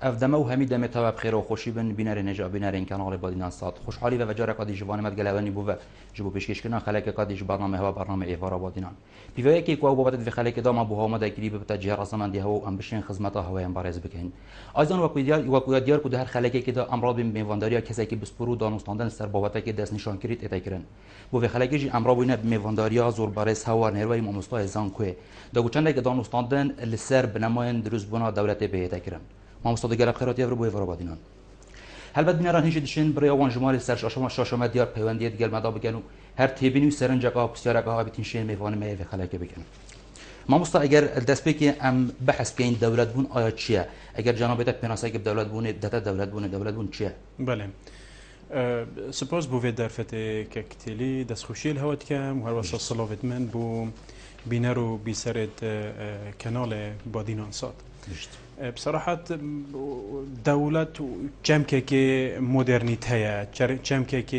افدم و همی دم تا بخیر و خوشی بن بینر نجا بینر این کانال بادینان سات خوشحالی و وجار قادی جوان مد گلوانی بو و جبو پیشکش کنن خلک قادی برنامه هوا برنامه ایوارا بادینان بیوی کی کو بابت في خلک دام ابو هما دکری به تجهر اصلا دی هوا ام بشین خدمت هوا ام بارز بکن ایضا وقویدیار دیار کو ده هر خلک کی دا امراض میوانداری کسی کی بسپرو دانستاندن سر بابت کی دست نشان کریت اتا کرن بو خلک جی امراض وینه میوانداری زور بارز هوا نروی مامستا زان کو دا گوچنده که دانستاندن لسر بنماین دروز بنا دولت به اتا کرن ما مستعد گرب خیراتی رو بوی فرابادینان. هل بعد بینران هیچ دیشین برای آوان جمال سرش شاشم دیار پیوندیت گل مدا بگن هر تیبینی و سرنجا بسیارگاه بیتین شین میوان میوه خلاک بگن. ما مستعد اگر دست بکی ام بحث کین دولت بون آیا چیه؟ اگر جنابیت پناسه که دولت بونه دتا دولت بون چیه؟ بله. سپاس بوی درفت که کتیلی دست خوشیل هوت کم و هر واسه صلوات من بو بینرو بیسرد کانال بادینان سات. بصراحة دولة جمكة مدرنيتها جمكة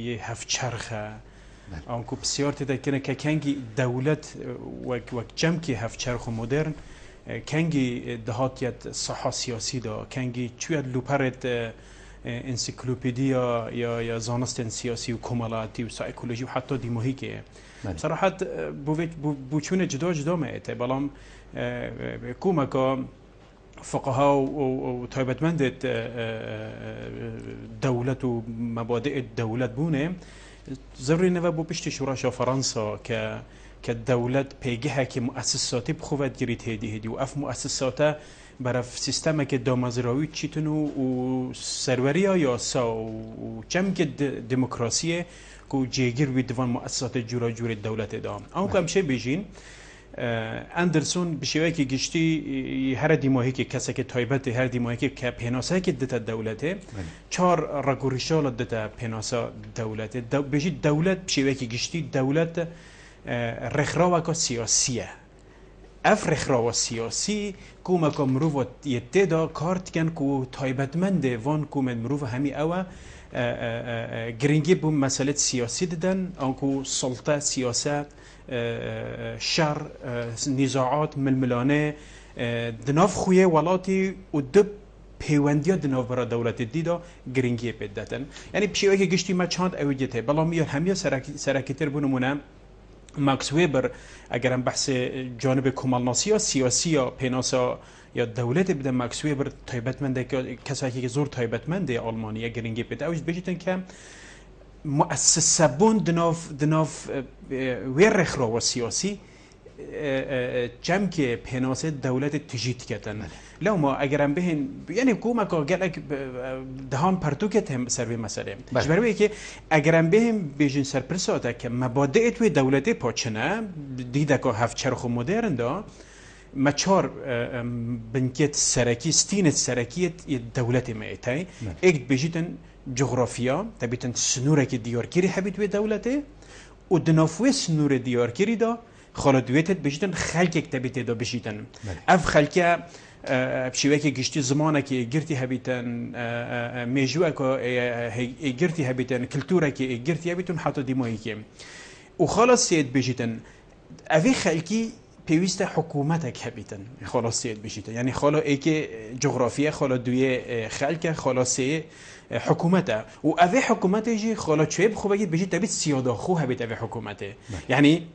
يهف شرخة أنكو بسيار تذكرنا كأنجي دولة وك جمكة هف شرخ مدرن كأنجي دهاتيت صحة سياسية دا كأنجي شوية لوبارت انسيكلوبيديا يا زانستن سياسي وكمالاتي وسايكولوجي وحتى ديموهيكي بصراحة بوچون جدا ما إته بلام كومكا فقهاء وطيبتمند دولة ومبادئ الدولة بونه ضروري نبى بو بيشتي شوراشا فرنسا كدولة بيجيها كمؤسساتي بخوات جريت هدي وأف مؤسساته برف سيستم كدامزراوي تشيتنو وسروريا ياسا وجم كديمقراطية كو جيجر ويدفن مؤسسات جورا الدولة دام أو كم شيء بيجين اندرسون بشوی که گشتی هر دیماهی که کسی که تایبت هر دیماهی که پناسه که دت دولته چهار رگوریشال دت پناسه دولته بجی دولت بشوی که گشتی دولت رخراو که سیاسیه اف رخراو سیاسی کوم که مروف یتدا کارت کن کو تایبتمند وان کوم مروف همی اوه گرینگی بوم مسئله سیاسی دادن آنکو سلطه سیاست شر نزاعات ململانه دناف خویه ولاتی و دب پیوندیا دناف برا دولت دیدا گرینگی پیداتن یعنی بشیوه که گشتی ما چند اویدیته بلا میار همیه سرکیتر بونمونه ماکس ویبر اگر هم بحث جانب کمالناسی یا سیاسی یا پیناسا یا دولت بده ماکس ویبر تایبتمنده که کسایی که زور تایبتمنده آلمانی گرینگی پیدا اوج بجیتن که مؤسسه بون دناف ویر رخراو سیاسی جمع که پناسه دولت تجید کردن لو ما اگرم بهن یعنی کومه که گلک دهان پرتوکت هم سر به مسئله جبروی که اگرم بهم بیشتر سرپرساته که مبادئ توی دولت پاچنه دیده که هفت چرخ مدرن دا مچار بنکت سرکی ستینت سرکیت دولت میتای اگه بیشتر جغرافیا تبیتن سنوره که دیارگیری حبیت به دولته و دنافوی سنور دیارگیری دا خالدویتت بشیدن خلک تبیت دا بشیدن اف خلکه بشیوه که گشتی زمانه که گرتی هبیتن میجوه که گرتی هبیتن کلتوره که گرتی هبیتن حتی دیمایی که و خلاص سید بشیدن اوی خلکی پیوسته حکومتک هبیتن خلاص سید بشیدن یعنی خلا ای که جغرافیه خلا دوی خلک خلاصه حکومته و اوی حکومته جی خلا چوب خوبه بجید تبید سیاده خو هبید اوی حکومته یعنی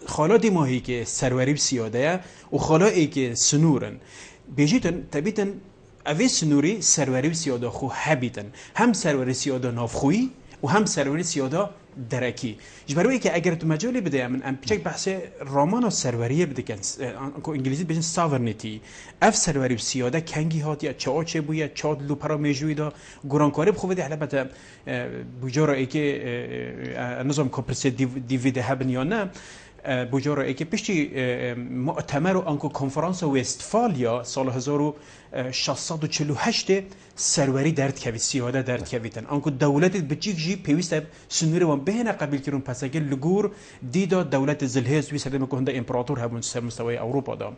خلا دیماهی که سروری سیاده و خلا ای که سنورن بجیدن تبیدن اوی سنوری سروری سیاده خو هبیدن هم سروری سیاده نافخویی و هم سروری سیاده درکی جبروی که اگر تو مجالی بده من پیچک بحث رامان سروریه بده کن کو انگلیسی بجن ساورنیتی اف سروری سیاده کنگی هاتی چا چه بویه چا لوپرا میجوی دا گورانکاری بخوبه ده البته بوجارا ای که نظام کمپرس دیویده هبن یا نه بوجارا ای که پشتی مؤتمر و انکو کنفرانس وستفالیا سال 1648 سروری درد کوي سیاده درد کویتن انکو دولت بچیک جی پیوست سنوری و بهنه قبل کرون پسگل لگور دیدا دولت زلهز وی سدم کنده امپراتور هبون سر مستوی اروپا دا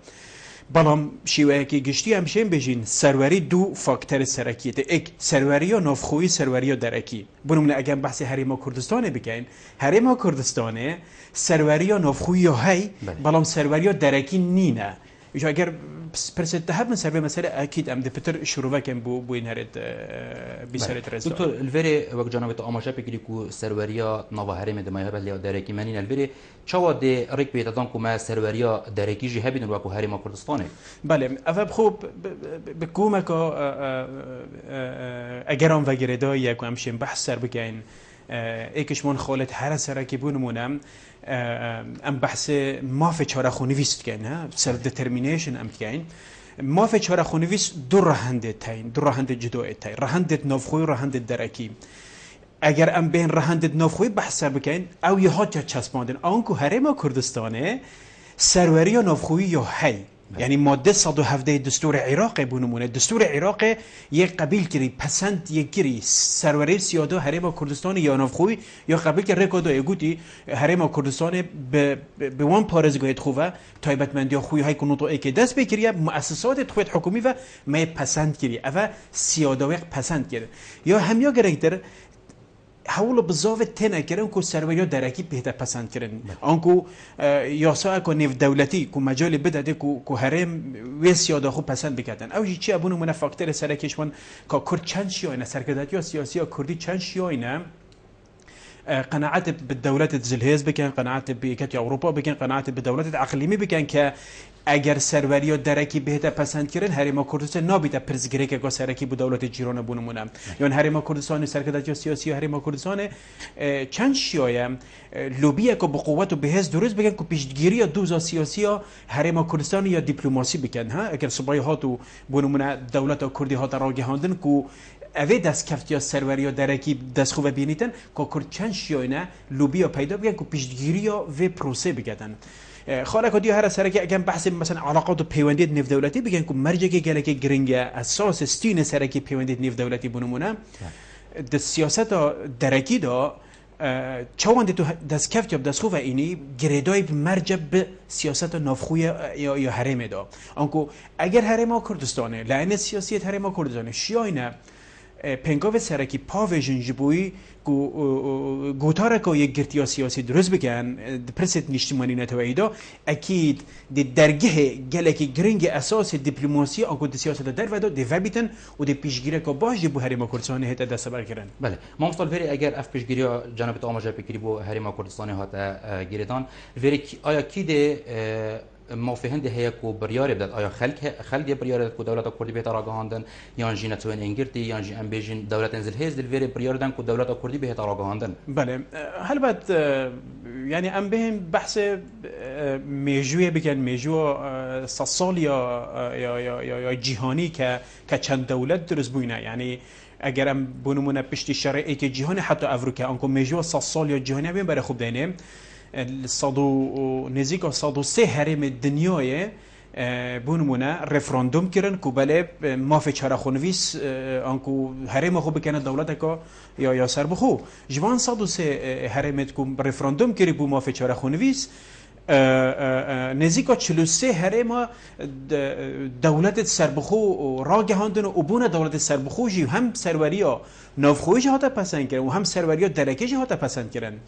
بلام شیوه که گشتی همشین بجین سروری دو فاکتور سرکیت یک سروری یا نافخویی سروری یا درکی بنومن اگر بحث هریما کردستانه بکن هریما کردستانه سروری یا نافخویی یا هی بلام سروری یا درکی نینه جو اگر پرسنت هب من سر مسألة اكيد ام دفتر شروع کم بو اینهرت بیسرت رزق دكتور الفيري وقت جنابت آماجه بكري كو سروريا نوا هرم دماغ هبل يا دركي منين الفيري چوا دي ريك بيت دان كو ما سروريا دركي جي هبين وكو هرم كردستان بله افب خوب بكومه که اگرام و گردا یک همشین بحث سر بگین ایکش من خالد هر سر که بونمونم ام بحث ما في چاره خونویست کن ها سلف ديترمينيشن ام کن ما في چاره خونویست دو رهنده تاین دو رهنده جدای تاین رهنده نافخوی رهنده درکی اگر ام بین رهنده نافخوی بحث سر بگین او یه ها چسباندن آنکو هرم کردستانه سروری یا نافخوی یا هی يعني ماده 117 دستور عراق بونمونه دستور عراق یک قبیل کری پسند یک کری سروری سیاده هرم کردستان یا نافخوی یا قبیل که رکوردو یگوتی هرم کردستان به وان پارزگاهت خوبه تایبتمندی خوی های کنوتو ای که دست بکریه مؤسسات خویت حکومی و ما پسند کری اوا سیاده وق پسند کرد یا همیا گرنگتر حول بزاف تنه کردن که سروریا درکی بهتر پسند کردن آنکو یاسا کو نف دولتی کو مجال بداده کو هرم وسیاده خو پسند بکردن او چی ابونو من فاکتور سرکشمون که کرد چند شیانه سرکرداتی یا سیاسی یا کردی چند شیانه قناعات بالدولة الزلهيز بكن قناعات بكتي أوروبا بكن قناعات بالدولة العقليمي بكن ك اگر سروریا درکی بهتر پسند کردن هرم کردستان نابیده پرزگری که سرکی بود دولت جیران بونمونم یعنی هرم کردستان سرکرداتی سیاسی هرم کردستان چند شیایه لوبی که با قوت و بهز درست بگن که پیشگیری دوزا سیاسی هرم کردستان یا دیپلماسی بکن ها اگر صبای هاتو بونمونه دولت کردی هات راگهاندن که اوه دست کفت یا سروری یا درکی دست خوب بینیدن که کرد چند شیانه لوبی پیدا بگن که پیشگیری یا و پروسه بگن خاله کدی هر سر که اگر بحث مثلا علاقات و پیوندی نف دولتی بگن که مرجع گله که گرینگ اساس استین سر که پیوندی نف دولتی بونمونه د سیاست درکی دا چوند تو دست کفت یا دست خوب اینی گریدای مرجع به سیاست نافخوی یا حرم دا آنکو اگر حرم کردستانه لعنت سیاسی حرم کردستانه شیاینه پنگاو سرکی پاویژن جبوی گوتاره که یک گرتیا سیاسی درست بگن پرسید نشتمانی نتواییدا اکید دی درگه گلکی گرینگ اساس دیپلماسی آنکو دی سیاست در ودا دی وبیتن و دی پیشگیری که باش بو هرم کردستان هتا دست بر کردن بله ما مستال وری اگر اف پیشگیری جناب آماجه بکری بو هرم کردستان هتا گیردان وری آیا کی دی موافقند هيا كو بريار بدات آیا خلق بريار كو دولت كردي بهتر آگاهاندن یا جینا توین انگرتی یا جی ام بیجین دولت انزل هیز دلوری بريار دن كو دولت كردي بهتر آگاهاندن بله هل بعد يعني ام بهم بحث میجوی بگن میجو سال یا جهانی که چند دولت درست بوینه یعنی اگرم بونمونه پشت شرایط جهانی حتی افریقا انکو میجو سال یا جهانی بیم برای خوب دینه صدو نزیک صدو سه هرم دنیای بونمونه رفراندوم کردن که بله ما فی چهار خونویس آنکو هرم خوب بکنه دولت که یا سر بخو جوان صدو سه هرم که رفراندوم کردی بو ما فی چهار خونویس نزیکا 43 هرم دولت سربخو را گهاندن و بونه دولت سربخو جی هم سروریا نافخوی هاتا پسند کردن و هم سروریا درکه هاتا پسند کردن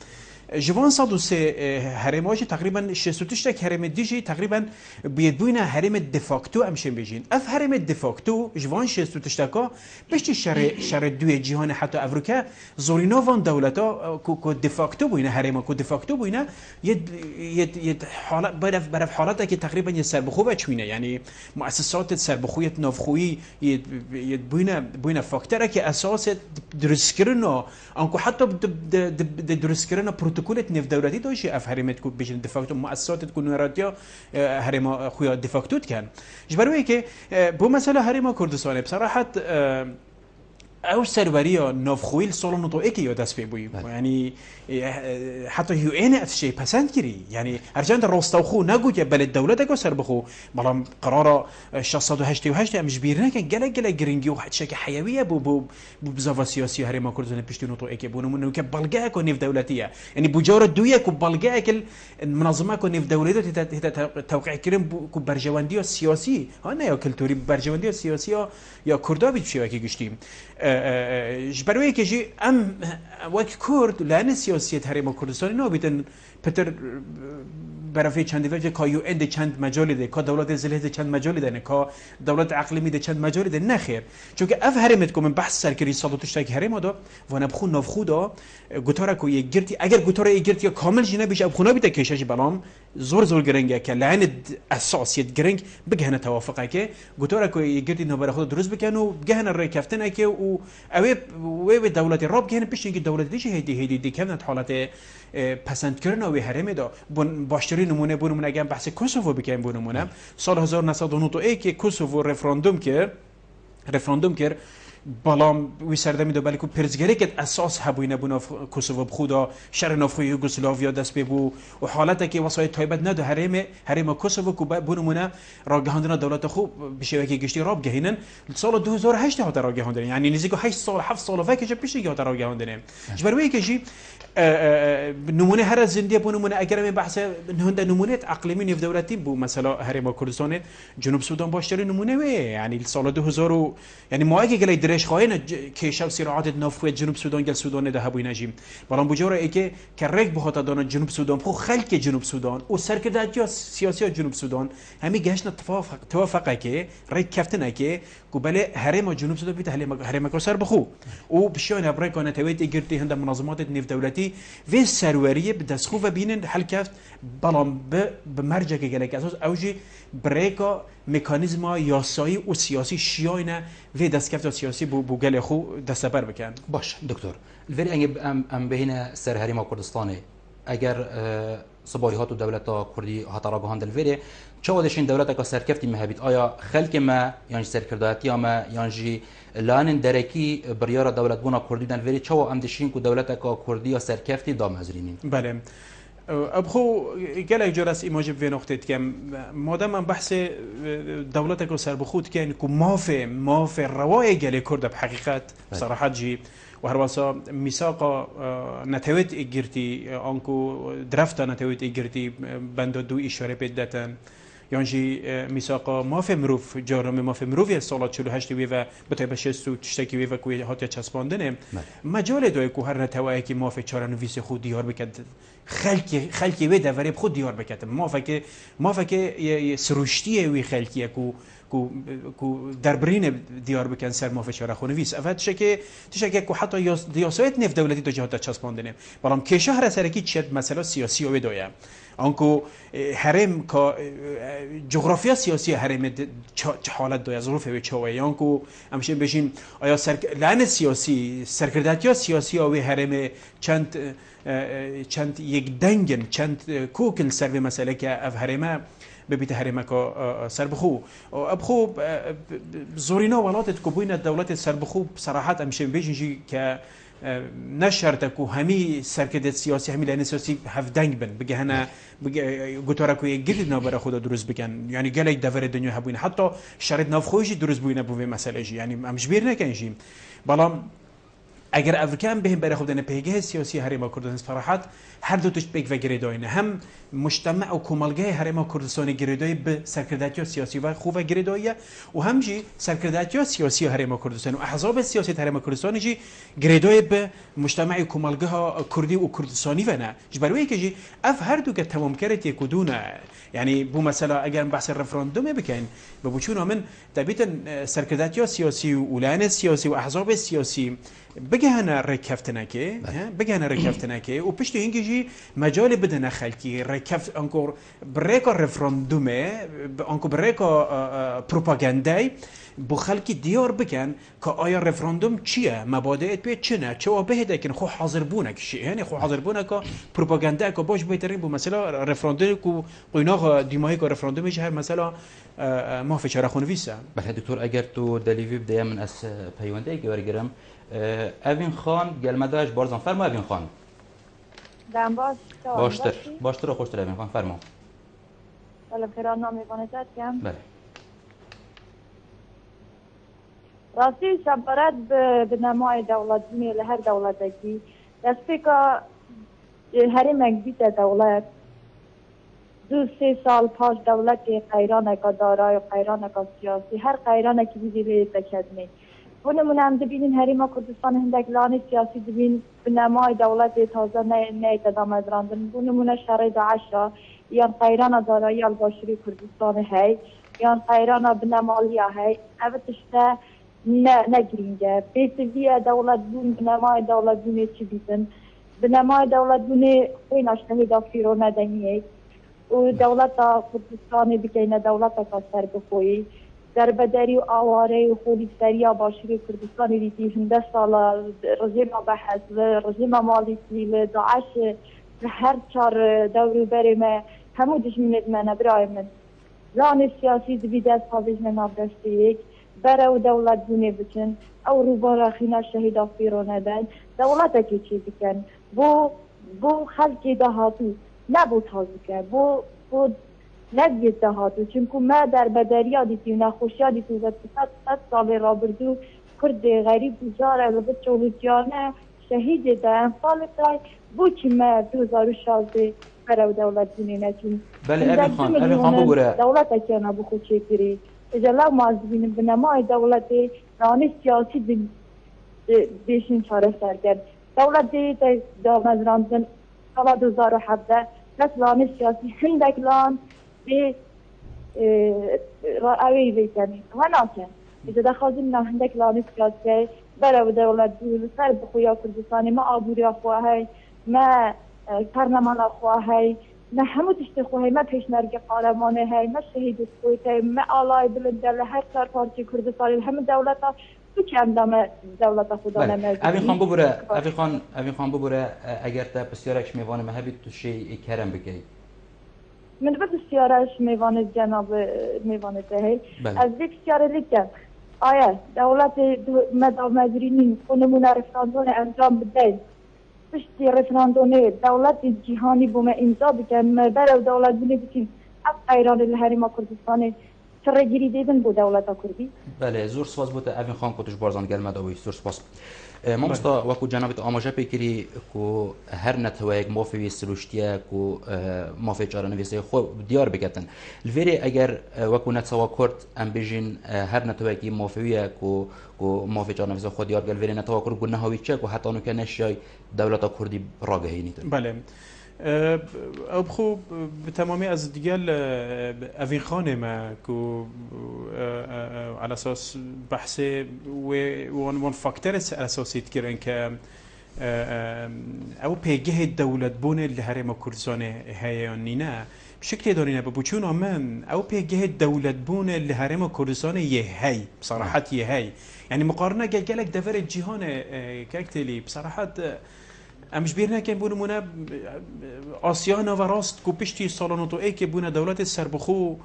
جوان 103 هرماش تقریبا 63 تک هرم دیجی تقریبا بیاد بوین هرم دفاکتو امشن بیجین اف هرم دفاکتو جوان 63 تکا بشتی شر دوی جهان حتی افریقا زورینوان دولتا کو دفاکتو بوین هرم کو دفاکتو بوین یه حالت برف حالت که تقریبا یه سربخو بچوینه یعنی مؤسسات سربخویت نافخویی یه بوین فاکتوره که اساس درست کردن آنکو حتی درست کردن پروتکلت نف دولتی داشتی اف هرمت کو بیشتر دفاکتو مؤسسات کنوراتیا هرم خویا دفاکتو کن جبروی که بو مثلا هرم کردستان بصراحه او سروریا نافخویل سالن تو اکی یا دست بی یعنی حتی هیو این افشی پسند کری یعنی هرچند راستاخو نگو که بل دولت کو سر بخو بلام قرار 688 امش بیرنه که گله گرینگی و شک حیویه بو بزاف سیاسی هرم کردستان پشتون تو اکی بونمونو که بلگه کو نف دولتیه یعنی بجار دویه کو بلگه کل منظمه کو نف دولتی توقع کردن کو برجواندی سیاسی ها نه یا کلتوری برجواندی سیاسی یا کردا بیت شوی کی گشتیم جبروی که جی ام وقت کرد لعنت سیاسیت هرم کردستانی نابیدن پتر برای چند وجه کایو اند چند مجالی ده که دولت زلیه چند مجالی ده نه که دولت عقلی ده چند مجالی ده نخیر چون که اف هرمت کوم بحث سرکری سالوتش تاک هرم دا و نبخون نفخو دا گوتارا کو یک گرتی اگر گوتارا یک گرتی کامل جنه بیش ابخونا بیت کشش بلام زور گرنگه که لعنت اساسیت گرنگ بگهنه توافقه که گوتارا کو یک گرتی نبر خود درست بکنه و گهنه رای کفتنه که و اوه دولت راب گهنه پیش اینکه دولت دیش هدی کنه حالت پسند کردن و هرم دا باشترین نمونه بونمون اگر بحث کوسوو بکنیم بونمونم سال 1991 که کوسوو رفراندوم کرد بالام وی سردمی دو بلکه پرزگری که اساس هبوینه بونا کوسوو بخودا شهر نافخوی یوگسلاویا دست ببو و حالت که وسایل تایبت ندو هرم کوسوو کو بونمونه راگهاندن دولت خوب بشه که گشتی راب گهینن سال 2008 هات راگهاندن یعنی نزدیک 8 سال 7 سال وقتی پیش هات راگهاندن جبروی که جی نمونه هر زندیه بو نمونه اگر من بحث هند نمونه اقلیمی نف دولتی بو مثلا هرم کردستان جنوب سودان باشترین نمونه و یعنی سال 2000 یعنی ما اگه گلی درش خواهیم کشور صراعات نفوذ جنوب سودان گل سودان ده هبوی نجیم بالام بجوره ای که کرک بخاطر دان جنوب سودان خو خلق جنوب سودان و سرکردات سیاسی جنوب سودان همی گشت توافقه که رک کفتنه که قبل هرم جنوب سودان بیت هرم کسر بخو و بشون ابرای کنه تویت گرتی هند منظمات نف دولتی و سروریه بدست خوب بینن حل کفت بالام به مرجع که گله اساس اوجی بریکا مکانیزم یاسایی و سیاسی شیاینه و دست کفت سیاسی بو گله خو دست بر بکن باش دکتر الوری انگ ام بهینه سر هرم کردستان اگر صباحیات و دولت کردی هاتراگهاند الوری چه ودشین دولت که سرکفتی مهبید آیا خلق ما یعنی سرکرداتی ما یعنی لان درکی بریار دولت بونا کردی دن وری چه و امدشین کو دولت که کردی یا سرکفتی دام هزرینین بله ابخو گله جرس ایماجب و نقطه کم مادام من بحث دولت که سر بخود که انکو ماف روای گله کرد بحقیقت صراحت جی و هر واسه میثاق نتویت ایگرتی آنکو درفت نتویت ایگرتی بند دو اشاره بدتن یعنی میثاق ماف مروف جارم ماف مروفی سال 48 وی و بتای بشست و تشتکی وی و کوی هات چسباندنه مجال دوی کو هر نتوایی که ماف چارنویس خود دیار بکد خلقی وی دوری خود دیار بکد ماف که سروشتی وی خلقیه کو دربرین دیار بکن سر ماف چاره خونویس اول تشکه کو حتی دیاسایت نف دولتی دو جهات چسباندنه بالام که شهر سرکی چت مسئله سیاسی و دویه آنکو هرم که جغرافیا سیاسی هرم چه حالت داره ظروف و چوایی آنکو همشه بشین آیا لعنت سیاسی سرکرداتی سیاسی آوی هرم چند یک دنگن چند کوکل سر به مسئله که اف هرمه ببیت هرمه که سر بخو ابخو زورینا ولاتت کبوین دولت سر بخو صراحت همشه بشین که نشرت کو همی سرکردات سیاسی همی لعنت سیاسی هفدنگ بن بگه هنا گوتورا کو گرد نبره خدا درست بکن یعنی گله دور دنیا هبوین حتی شرط نافخویش درست بوینه بوی مسئله جی یعنی همش بیر نکنجیم بالام اگر افریقا بهم برای خودن پیگه سیاسی هرم کردستان صراحت هر دو تش پیگ و گریداینه هم مجتمع و کمالگاه هرم کردستان گریدای به سرکرداتی سیاسی و خوب گریدایه و همجی سرکرداتی سیاسی هرم کردستان و احزاب سیاسی هرم کردستان جی گریدای به مجتمع و کمالگاه کردی و کردستانی و نه جبروی که جی اف هر دو که تمام کرد یکودونه یعنی بو مثلا اگر بحث رفراندوم بکن بچون من تبیتن سرکرداتی سیاسی و لعنت سیاسی و احزاب سیاسی بگهنا رکفتنه که و پشت اینکه مجال بدن خلقی رکفت انکور بریکا رفراندومه انکور بریکا پروپاگاندای بو خلقی دیار بکن که آیا رفراندوم چیه مبادئت به چنه چه بهده کن خو حاضر بونه که یعنی خو حاضر بونه که پروپاگاندا که باش بهترین بو مثلا رفراندوم کو قیناق دیمایی که رفراندوم هر مثلا ما فشار خونویسه بله دکتر اگر تو دلیوی بده من از پیونده که ورگرم اوین خان گلمداش بارزان فرما اوین خان دم باشتر و خوشتر اوین خان فرما حالا فران نامی بانشت کم بله راستی سبارت به نمای دولتی میل هر دولتی دستی که هری مگبیت دولت 2-3 سال پاش دولت قیران که دارای و قیران که سیاسی هر قیران که بیدی به تکدمی ونمونه هم دبینین هریما کردستان هندک لانی سیاسی دبین بنمای دولت تازه نه تدام ادراندن ونمونه شر داعش یا قیران دارایی الباشری کردستان هی یا قیران بنمالیا هی اوتشته نه گرینگه بیسویه دولت بون بنمای دولت بونه چی بیتن بنمای دولت بونه خوی ناشتهی دافیرو ندنیه و دولت کردستان بکنه دولت کسر بخوی در بدری و آواره و خولی سریا باشری کردستان دیتی هنده سال رژیم بحث رژیم مالیسی لداعش هر چار دوری بریم همو دشمنت من برای من لان سیاسی دبید از حاضر من نبرستی برای و دولت بونه بچن او روبارا خینا شهید آفیرو ندن دولت اکی چی بکن بو خلقی دهاتو نبو تازه که بو نگید دهاتو چونکو ما در بدریا دیتی و نخوشیا دیتی و 100 سال را بردو کرد غریب بجاره لبت چولوچیانه شهید ده انفال تای بو چی ما 2016 برای دولت بونه نچون بله ابی خان بگوره دولت اکی نبو خود چه کری اجلا معذبین بنمای دولت رانی سیاسی دیشین چاره سر کرد دولت دیتی دامز راندن سال 2017 لان سیاسی هندک لان به اوی بیکنی و ناکن اذا دخازم هندک لان سیاسی برای دولت دول سر بخویا کردستانی ما آبوری خواهی ما پرلمان خواهی ما همو تشت خواهی ما پیشنرگ قارمانه هی ما شهید سکویتی ما آلای بلند در هر سر پارچی کردستانی همه دولت ها تو که اندام دولت خدا نمید اوی خان ببوره اگر تا بسیارکش میوانه مهبید تو شی کرم بگی من بسیارش میوانه جناب میوانه تهی از دیک بسیاره لیکن آیا دولت مدامدرینین خونمون رفراندون انجام بده پشتی رفراندون دولت جهانی بوم امضا بکن برای دولت بونه بکن از ایران الهریما کردستان ترگیری دیدن بود دولت کردی بله زور سپاس بود اوین خان کتوش بارزان گلمه داوی زور سپاس ما مستا وکو جنابت آماجه پیکری کو هر نتوایگ موفی سلوشتیه کو موفی چاره نویسه خو دیار بکتن الویری اگر وکو نتسوا کرد ام بیجین هر نتوایگی موفیه کو موفی چاره نویسه خو دیار گل ویری نتوا کرد گونه هاوی چه کو حتی انو که نشای دولت کردی راگهی نیتن بله او بخو به تمامی از دیگل اوین خانه ما کو على اساس بحث وان فاکتور اساسی تکرن که او پیگه دولت بونه اللي هرم کردستان هیانی نه بشكل دارينا ببوچون من او پیگه دولت بونه اللي هرم کردستان هي بصراحه هي يعني مقارنه قالك دفر الجهان كاكتلي بصراحه امش بیرنا که بونه مونه آسیانا و راست کو پشتی سالانوتو ای که بونه دولت سربخو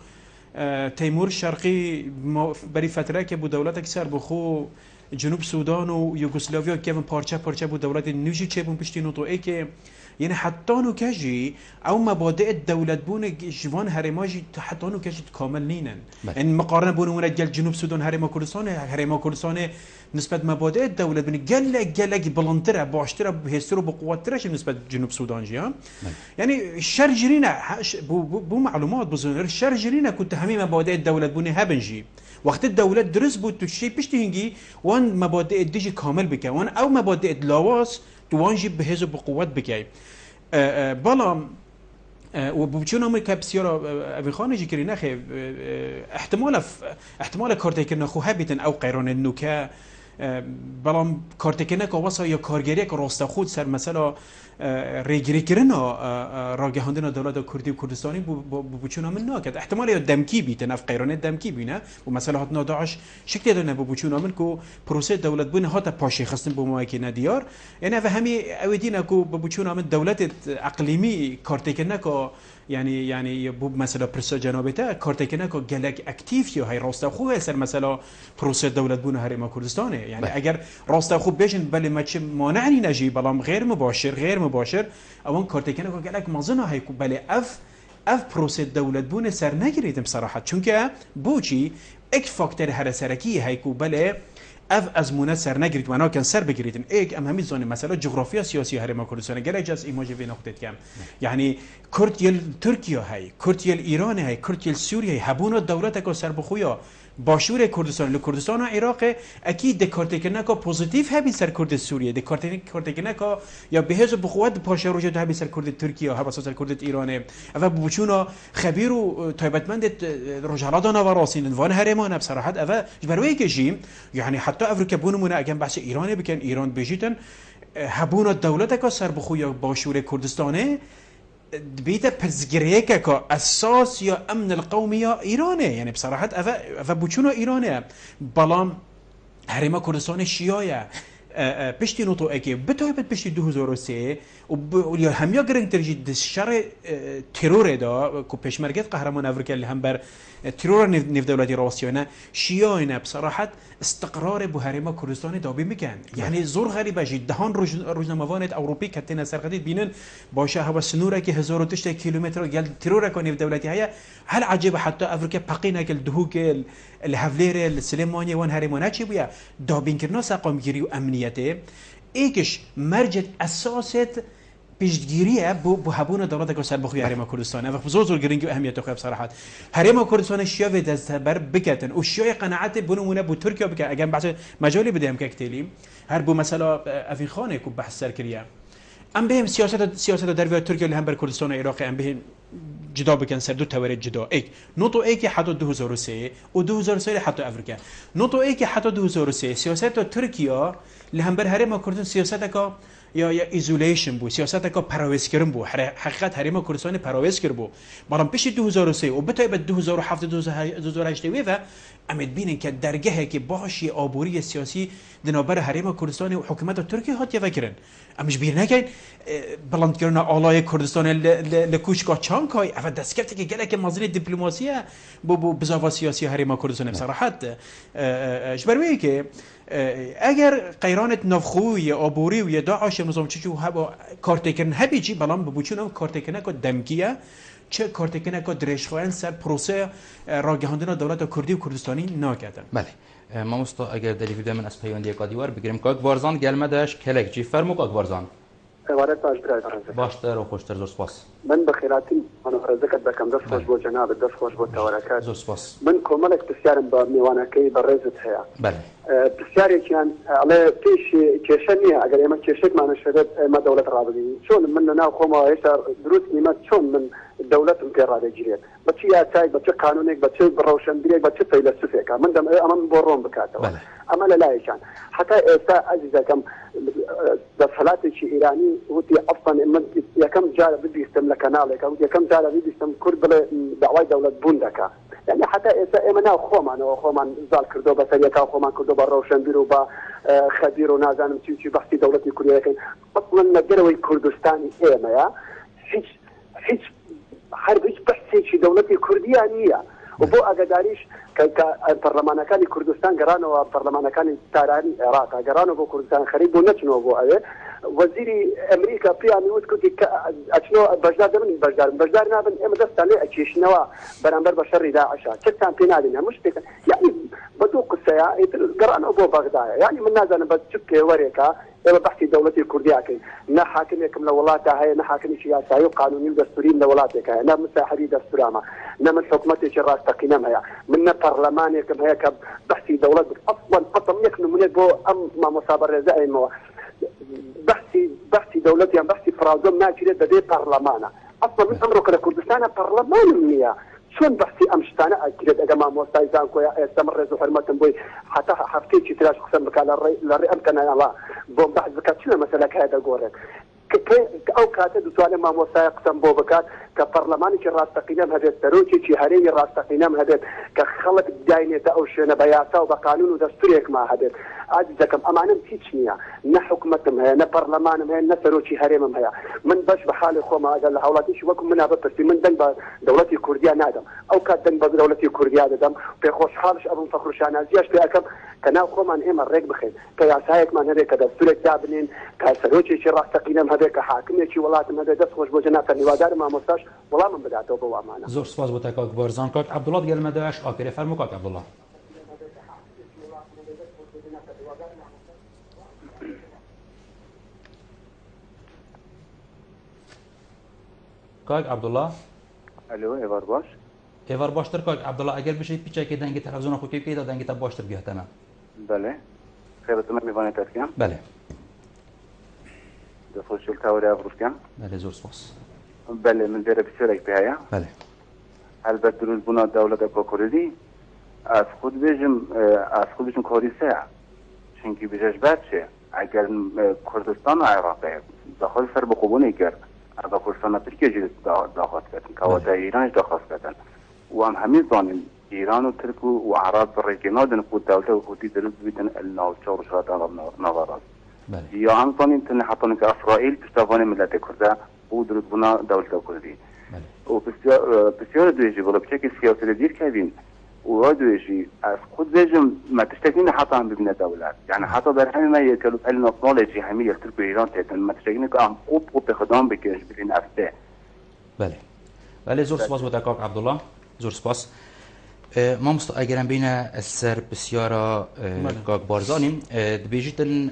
تیمور شرقی بری فتره که بود دولت که سربخو جنوب سودان و یوگسلاویا که پارچه بود دولت نوجی چه بون پشتی نوتو ای که یعنی حتی نو کجی او مبادئ دولت بون جوان هرماجی حتی نو کجی کامل نینن ان مقارنه بون مونه جل جنوب سودان هرما کردستان نسبت مبادئ دولت بن جل بلندره باشتره بهستر بقوتره نسبت جنوب سودان جیان يعني الشر جرينا بو معلومات بزنر الشر جرينا كنت همي مبادئ الدولة بوني هبنجي وقت الدولة درس بود تشي بيشتهنجي وان مبادئ الديجي كامل بكاي وان او مبادئ اللاواس توانجي بهزو بقوات بكاي بلا وبچون هم که بسیار اوی خانه جی کری نخه احتمال کارتی که نخو هبیتن او قیران النوکه بلام کارتی که نکا واسه یا کارگری که راست خود سر مثلا ریگری کرنا راگهاندن دولت کردی و کردستانی بچون هم ناکد احتمال یا دمکی بیتن اف قیران دمکی بینه و مثلا هات ناداعش شکل داره بچون هم کو پروسه دولت بونه هات پاشه خستن به مایکی ندیار یعنی و همی اودینا کو بچون هم دولت اقلیمی کارتی که نکا يعني بوب مثلا برسا جنابته كارتكنا كو جلك اكتيف يو هاي راستا خو سر مثلا بروسه دولة بونه هرما كردستان يعني اگر راستا خو بيجن بل ما مانعني نجي بلام غير مباشر اون كارتكنا كو جلك مازنا هاي بل اف بروسه دولة بونه سر نگريدم بصراحه چونكه بوچي اك فاكتور هر سركي هاي كو بل اف ازمونه سر نگرید و کن سر بگیریدن ایک ام همی زانه مثلا جغرافیا سیاسی هرما کردستان گره جز ایماجه وی نقطت کم یعنی کرد یل ترکیه های کرد یل ایران های کرد یل سوریه های هبونا دولت که سر بخویا باشور کردستان لکردستان و عراق اكيد دكارتكنا كا بوزيتيف هبي سر كرد سوريا دكارتكنا كا يا بهز بقوات باشا روجه هبي سر كرد تركيا هبي سر كرد ايران اف بوچونا خبير و تايبتمند رجالاتنا وراسين وان هرمان بصراحه اف جبروي كجيم يعني حتى افريقيا بونمونه اگه بحث ايران بكن ايران بيجيتن هبونا دولتك سر بخويا باشور كردستانه بيتا برزجريكا كا اساس يا امن القومي يا ايراني يعني بصراحه اف بوچونا ايراني بلام هرما كردستان شیعه پشتی نوتو اکی بتویبت پشتی 2003 و یا همیا گرنگ ترجید شر ترور دا کو پشمرگت قهرمان افریقا اللي هم بر ترور نف دولتی روسیانه شیعه بصراحه استقرار بو هرما کردستان دابی میکن يعني زور غريبه جدا دهان روزنامه‌وانت اوروبی کتنا سرقدید بینن باشه هوا سنوره که 1000 کیلومتر گل ترور کنیف دولتی هيا هل عجيبه حتى افريقيا بقينا كل دهوك الهفلير السليماني وان هرمونا چی بیا دابین کرنا سقام گیری و امنیته ایکش مرجع اساست پیشگیریه بو هبون دولت که سر بخوی هرم کردستان و بزرگ گرینگ و اهمیت خوب صراحت هرم کردستان شیا و دست بر بکتن و شیا قناعت بنمونه بو ترکیه بک اگر بحث مجالی بدیم که کتیلی هر بو مثلا افین خانه کو بحث سر کریه ام بهم سیاست در ترکیه اللي هم بر کردستان و عراق ام بهم جدا بکن سر دو توارد جدا ایک نوتو ایک حتی 2003 و 2003 حتی افریقا نوتو ایک حتی 2003 سیاست ترکیه اللي هم بر هرم کردستان سیاست که یا ایزولیشن بو سیاست که پراویز کردن بو حقیقت هرم کردستان پراویز کرد بو برام پیش 2003 و بتای به 2007 2008 و امید بینن که درگه که باشی آبوری سیاسی دنابر هرم کردستان و حکومت ترکیه هات یفکرن امش بیر نکن بلند کردن آلای کردستان لکوشکا چانکای اف دستکفت که گله که مازن دیپلماسیه بو بزاوا سیاسی هرم کردستان بصراحت جبروی که اگر قیرانت نفخوی آبوری و داعش نظام چجو هبا کارتکن هبی چی بلان ببوچون کارتکنه که دمکیه چه کارتکنه که درشخوان سر پروسه راگهاندن دولت کردی و کردستانی ناکردن. بله ما مست اگر دلی ویدیو من از پیوندی کادیوار بگیریم که اکبرزان گلمه داشت کلک چی فرموک اکبرزان عبارت از برای باشتر و خوشتر زور سپاس من بخیراتی انا ذکر دکم دست خوش بود جناب دست خوش بود تورکات زور سپاس من کمالک بسیارم با میوانکی برزت هیا بله بسیاری کیان علی پیش کشنی اگر اما کشک ما نشدت ما دولت رابطی چون من نه خوما هیچ دروس نیمت چون من دولت امپراتوری جریت بچی یاسای بچی قانونیک بچی روشن دیگه بچی فیلسوفی که من دم اما بورون بکاتو اما لا يشان حتى عزيزة كم دفلات شيء إيراني ودي أصلا من يكم جال بدي يستملك نالك أو يكم جال بدي يستم كرب دعوة دولة بوندكا يعني حتى إمنا خومان زال كردو بس يكا خومان كردو بروشن بيروبا خبير ونازان تيجي بحثي دولة كوريا لكن أصلا نجروي كردستاني إيما يا هيج حرب هيج بحثي شيء دولة كردية نية وبو أقداريش كبرلمان كان كردستان قرانو وبرلمان كان تاراني العراق قرانو بو كردستان خريب ونشنو بو وزيري امريكا بيان يقول كنت اشنو بجدار نابن ام دست عليه اشيشنوا برامبر بشر داعش كتان بينادنا مش يعني بدو قصه قرانو بو بغداد يعني من نازل بتشك وريكا انا بحكي دولتي الكرديه كي نا حاكمكم لولاتها هي نا حاكم سياسي وقانوني دستوري لولاتك نا مساحري دستورما نا من حكومتي راس تقينمها من برلمانكم هيك بحكي دولت اصلا قطم يكن من بو ام ما مصابر زي ما بحثي دولتي عم بحثي فرازم ما كده بدي برلمانه اصلا من امرك لكردستان برلمان منيا شون بحثي امشتانا كده اجماع موسايزان كويا استمر زو حرمتن بوي حتى حفتي شي تلاش قسم بك على الري امكن الله بوم بحث بكاتشنا مثلا هذا قولك او كاتب سؤال ما موسى قسم بو بكات كبرلماني شي راس تقييم هذا التروشي شي هري راس تقييم هذا كخلق داينه او شنو بياتا وبقانون ودستوريك ما هذا عجزكم امانه تيتشنيا نا حكومتهم هي نا برلمانهم هي نا تروشي هريمهم هي من باش بحال خوما قال حولاتي شو بكم منها بس من دنب دولتي كرديه نادم او كاد دنب دولتي كرديه نادم في خوش حالش ابو فخر شانازياش بأكم كنا خوما اما ريك بخير كياسايك ما هذا كدستورك دابنين كسروشي شي راس تقييم هذا كحاكميه شي ولاتم هذا دس خوش بوجنات النوادار ما مستاش والله من بداته بو امانه زور سپاس بو تک اکبرزان کاک عبدالله گل مداش آخر فرمو کاک عبدالله كاك عبد الله الو ايوار باش ایوار باشتر که عبدالله اگر بشه پیچه که دنگ تلویزیون خو که دنگ تا باشتر بیه تمام. بله خیرتون میوانه ترکیم. بله. دفعه تاوری افروکم. بله زور سپاس. بله من دیره بسیاری بیایم. بله. البته روز بنا دولت کوکردی از خودشون کاریسه. چونکی بیشتر بچه اگر کردستان و عراق داخل سر بخوبونی کرد. اگر کردستان ترکیه جدید داخل کردن. که ایرانش داخل کردن. و هم همین زانیم ایران و ترک و عرب برای دن خود دولت و خودی دلت بیدن الناوچار و شاید نوارد. یا هم زانیم تنه حتی که اسرائیل پشتوانه ملت کرده و درود بنا دولت کردی. و بسیار دویجی ولی بچه سیاسی رو دیر کردین و دویجی از خود بیجم ما تشتکین حتی هم ببینه دولت یعنی حتی در همین ما یکلو ال ناسنالجی همین یلتر به ایران تهتن ما تشتکین که هم خوب به خدام بکش بین افته. بله زور سپاس بود کاک عبدالله زور سپاس. ما اگرم بین سر بسیارا کاک بارزانیم بیجیتن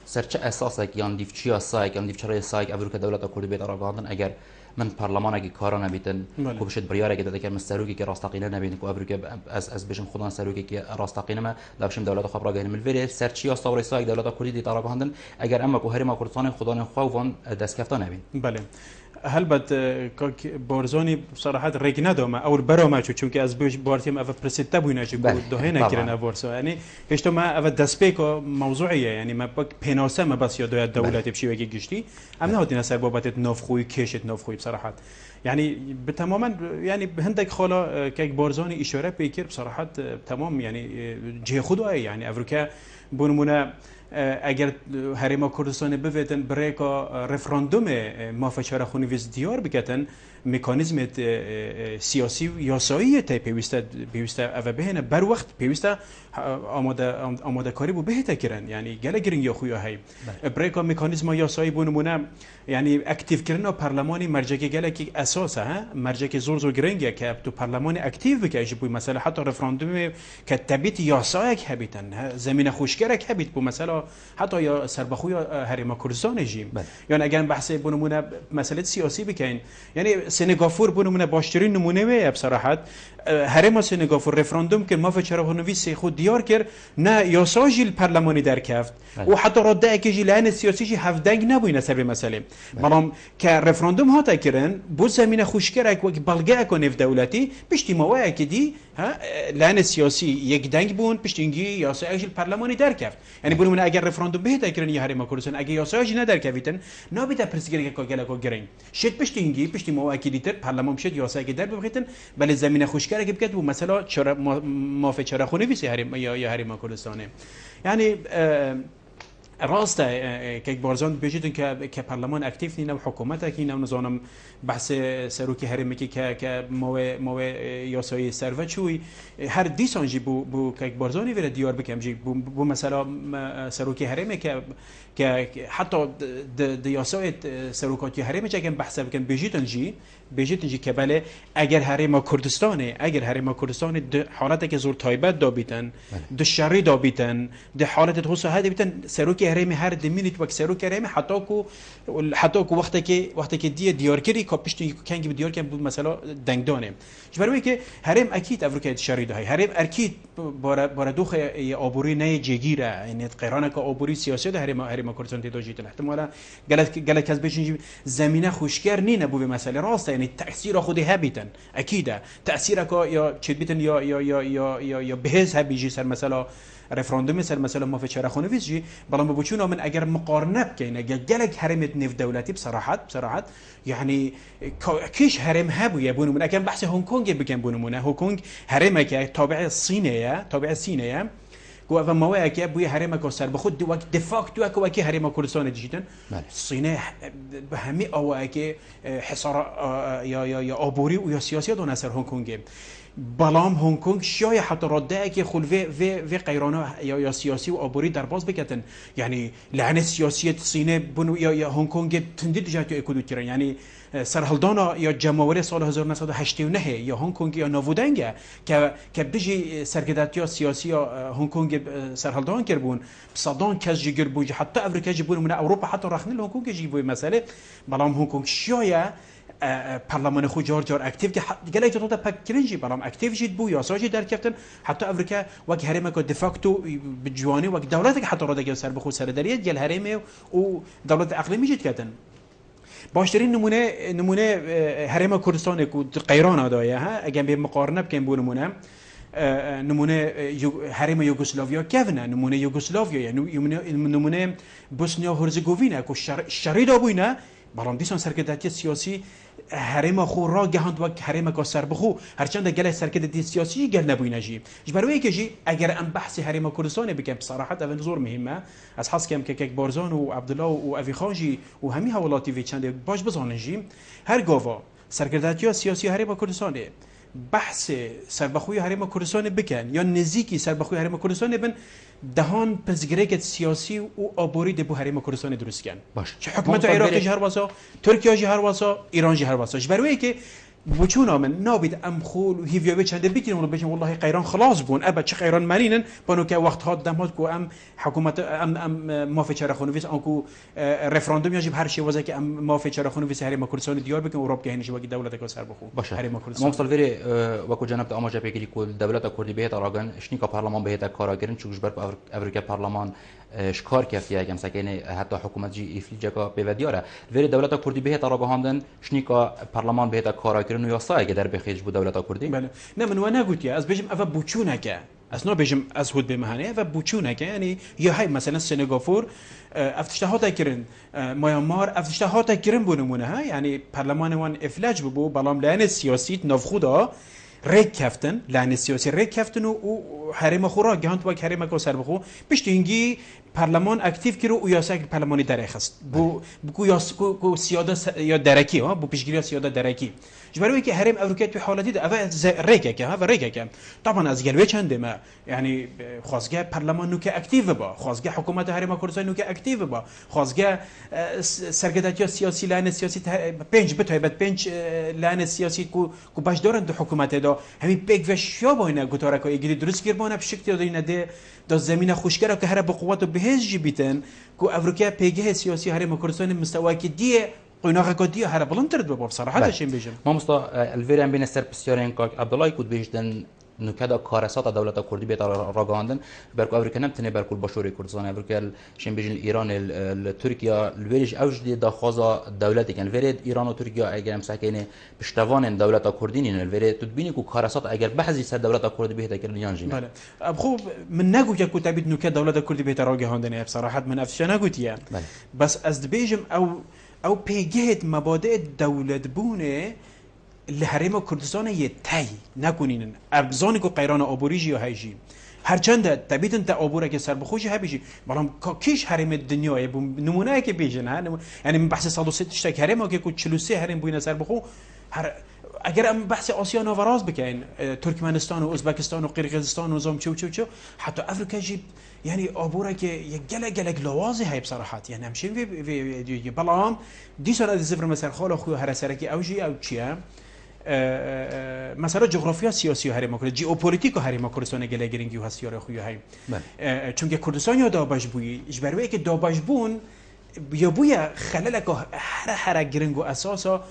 سر چه اساسه که یان دیفچیا سایک یان دیفچرای سایک ابرو که دولت کردی بیت آراگاندن اگر من پارلمان اگه کارا نبیتن کو بشد بریار اگه داده که مستروکی که راستقینه نبیتن کو ابرو که از بشم خودان سروکی که راستقینه ما داشتم دولت خبر راگه ملوری سر چیا استوری سایک دولت کردی بیت آراگاندن اگر اما کو هرما کردستان خودان خوفان دست کفتان نبین. بله. هلبت کاک بارزانی صراحة رجنا دوما أو البرامج چونکه از بارتیم أف برسيت بوينا چه بود دهينا كرنا بورسا يعني هشتو ما أف دسبيكو موضوعية يعني ما بق بيناسه ما بس يدوي الدولة تبشي ويجي جشتي أم نهودينا سر بابت نافخوي كيشت نافخوي بصراحة يعني بتماما يعني هندك خالا كاك بارزاني إشارة بيكر بصراحة تمام يعني جه خدوه يعني أفريقيا بونمونا اگر هرما کردستان بودن برای که رفراندوم موافقه خونویز دیار بکتن مکانیزم سیاسی و یاسایی تا پیوسته او بهنه بر وقت پیوسته آماده کاری بو بهته کرن یعنی گله گرینگ یا خویا هی برای که مکانیزم یاسایی بونمونه یعنی اکتیو کردن پارلمانی مرجع گله کی اساسه ها مرجع زور گرینگ که تو پارلمان اکتیو بکیش بو مثلا حتی رفراندوم که تبیت یاسایی هبیتن زمین خوشگرک هبیت بو مثلا حتی یا سربخوی هرما کردستان جیم یعنی اگر بحث بونمونه مسئله سیاسی بکین یعنی سنگافور بونمونه باشترین نمونه وی بصراحت هرما سنگافور رفراندوم که موافقه خونویز خود دیار کرد نه یاساجی پارلمانی در کفت و حتی رده که جلان سیاسی جی هفدنگ نبوینه سر به مسئله بلام که رفراندوم ها تا کردن بود زمین خوشگرک و بلگه کنف دولتی پشتی موای که دی لان سیاسی یک دنگ بون پشتینگی یاساجی پارلمانی در کفت یعنی بونمونه اگر رفراندوم بهت کردن یا هرما کردستان اگر یاساجی ندر کفیتن نابیت پرسیگری که گله کو گرین شد پشتینگی پشتی موای که دیتر پارلمان شد یاساجی در ببخیتن بله زمین خوشگرک بکد و مثلا چرا موافقه خونویز یا هرما کردستانه یعنی راسته که بارزان بجیدن که پارلمان اکتیف نینه و حکومت که نظام بحث سروکی هرمی که مو یاسای سروت چوی هر دیسانجی بو که بارزانی ولی دیار بکم جی بو مثلا سروکی هرمی که حتی دیاسای سروکاتی هرمی چه کم بحث بکن بجیدن جی که بله اگر هرما کردستان حالت که زور تایبت دابیتن د شری دابیتن د حالت توسعه هدی بیتن سروکی هرمی هر دمینیت وقت سروکی هرمی حتی کو وقتی که دیار کردی که پشت کنگی دیار کردن بود مثلا دنگدانه برای که هرم اکید افریقای شری دهی هرم اکید بار دوخ آبوری نه جگیره یعنی قرانه که آبوری سیاسی ده هرم کردستان تداجیت احتمالا گلت کس بچین زمینه خوشگر نی نبود مسئله راست یعنی تأثیر خودی هبیتن اکیده تأثیر که یا چه بیتن یا بهز هبیجی سر مثلا رفراندوم سر مثلا موافقه خونویز جی بلام بچون من اگر مقارنه بکنه گلک حرمت نف دولتی بصراحت يعني كيش هرم هبو يبون من أكان بحث هونغ كونغ بكن بونمونه هونغ كونغ هرمك تابع الصينية قو أفهم مواك يبوي هرمك وصار بخد وقت دفاق توك وكي هرم كردستان جدا الصين بهمي أواك حصار يا أبوري ويا سياسية دون أثر هونغ كونغ بلام هونغ كونغ شاي حتى رده كي خل في قيرانه يا سياسي وأبوري درباز بكتن يعني لعنة سياسية الصين بنو يا هونغ كونغ تنديد جاتو اكودو تيران يعني سرهلدانا یا جمهوری سال 1989 یا هنگ کنگ یا نوودنگ که بجی سرکرداتی سیاسی هنگ کنگ سرهلدان کربون صدان کس جگر بوج حتی امریکا جبون من اروپا حتی رخنه هنگ کنگ جیبوی مسئله بلام هنگ کنگ شاید پارلمان خو جار جار اکتیو که گله تو تا پکرنجی برام اکتیو جید بو یاساجی در کفتن حتی افریقا وک هرم کو دفاکتو بجوانی وک دولت که حتی رادگی سر بخو سر دریت گل هرم و دولت اقلیمی جید کردن باشترین نمونه هرم کردستان کو قیران دایه ها اگه به مقارنه بکن بو نمونه هرم یوگسلاویا کفنه نمونه یوگسلاویا یعنی نمونه بوسنیا هرزگوینه کو شریدا بوینه برام دیسان سرکردتی سیاسی هرم خو را گهاند و هرم کا سر بخو هرچند گله سرکردتی سیاسی گل نبوینه جی جبروی که جی اگر ام بحث هرم کردستان بکم بصراحت اول زور مهمه از حس کم که بارزان و عبدالله و اوی خانجی و همي حوالاتی وی چند باش بزانن جی هر گاوا سرکردتی سیاسی هرم کردستان بحث سربخوی هرم کردستان بکن یا نزیکی سربخوی هرم کردستان بن دهان پزگرک سیاسی و آبوری دبو هرم کردستان درست کن باش چه حکومت عراقی جهر واسا ترکیه جهر واسا ایران جهر واسا جبروی که بچونا من نابد ام خول و هیویوی چنده بگیرم و بگم والله قیران خلاص بون ابد چه قیران مرینن بانو که وقت هات دم هات کو ام حکومت ام مافی چرخونویس آنکو رفراندوم یا جب هر چی واسه که ام مافی چرخونویس هرم کردستان دیار بکن اروپا که هنیش وقت دولت که سر بخو باشه هرم کردستان ممثل وری وکو جناب آماجه بگیری کل دولت کردی بهت راگن شنیکا پارلمان بهت کاراگرین چوش بر افریقا پارلمان شکار کفیه اگه مسکنه حتی حکومت جی افلیجا کا بیودیاره وری دولت کردی بهت راگهاندن شنیکا پارلمان بهت کاراگرین و یاسا اگه در بخیج بود دولت کردی بله نه من وانا قلت يا از بيجم افا بوچونه که اسنا بيجم از هود بمهنه افا بوچونه که یعنی یا های مثلا سنغافور افتشتهات کرن میانمار افتشتهات کرن بونمونه ها یعنی پارلمان وان افلاج بو بالام لان سیاسی نفخودا ریک کفتن لان سیاسی ریک کفتن و حریم خورا گهانت و حریم کو سر بخو پشتینگی پارلمان اکتیو کرو و یاسا پارلمانی درخست بو کو سیاده یا درکی ها بو پیشگیری سیاده درکی جبروی که هرم افریقا تو حالتی ده اول ریکه که ها ریکه که طبعا از گلوی چنده ما یعنی خوازگاه پارلمان نو که اکتیو با خوازگاه حکومت هرم کردستان نو که اکتیو با خوازگاه سرگرداتی سیاسی لانه سیاسی پنج بتای بعد پنج لانه سیاسی کو باش دارن دو حکومت دا همین پیک و شیا با اینا گوتاره که اگری درست گربانه بشکتی داد اینا ده دا زمین خوشگره که هر با قوت و بهز جیبیتن کو افریقا پیگه سیاسی هرم کردستان مستوی که دیه قناعة قدية هذا بلنترد بابا بصراحة هذا شيء بيجم ما مستا الفيران بين السر بسيارين كاك عبد الله يكود بيجدن نكدا كارسات دولة كردي بيت راغاندن بركو أفريقيا نمتنه بركو البشوري كردستان أفريقيا شين بيجن إيران التركيا الفيرج أوجد دا خازا دولتي كان الفيرد إيران وتركيا أجر مساكينه بشتوان دولة كردين الفيرد تدبيني كو كارسات أجر بحثي سر دولة كردي بيت كردن يانجين بله أبخو من نقول يا كتابي نكدا دولة كردي بيت راغاندن بصراحة من أفشى نقول يا بس از بيجم او پیگهت مبادئ دولت بونه لحرم کردستان یه تای نکنین ابزانی که قیران آبوریجی یا هیجی هرچند طبیعتا تا آبوره که سر بخوشی هبیجی برام کیش حرم دنیای نمونه که بیجن ها یعنی من بحث 103 تشتک حرم که 43 حرم بوینه سر بخو اگر ام بحث آسیا نوراز بکن ترکمنستان و ازبکستان و قرقیزستان و زام چو حتی افریقا جی يعني أبورة كي يجلق لوازي هاي بصراحة يعني همشين في بلام دي سنة الزفر مثلا خاله أخوه هرسركي أو جي أو شيء مثلا جغرافيا سياسية هري ماكرد جيوبوليتيكو هري ماكردستان جل جرينجي وهسيار أخوه هاي چونك كردستان يا دابش بوي إجباري که دابش بون بيا خلالك هر جرينجو أساسا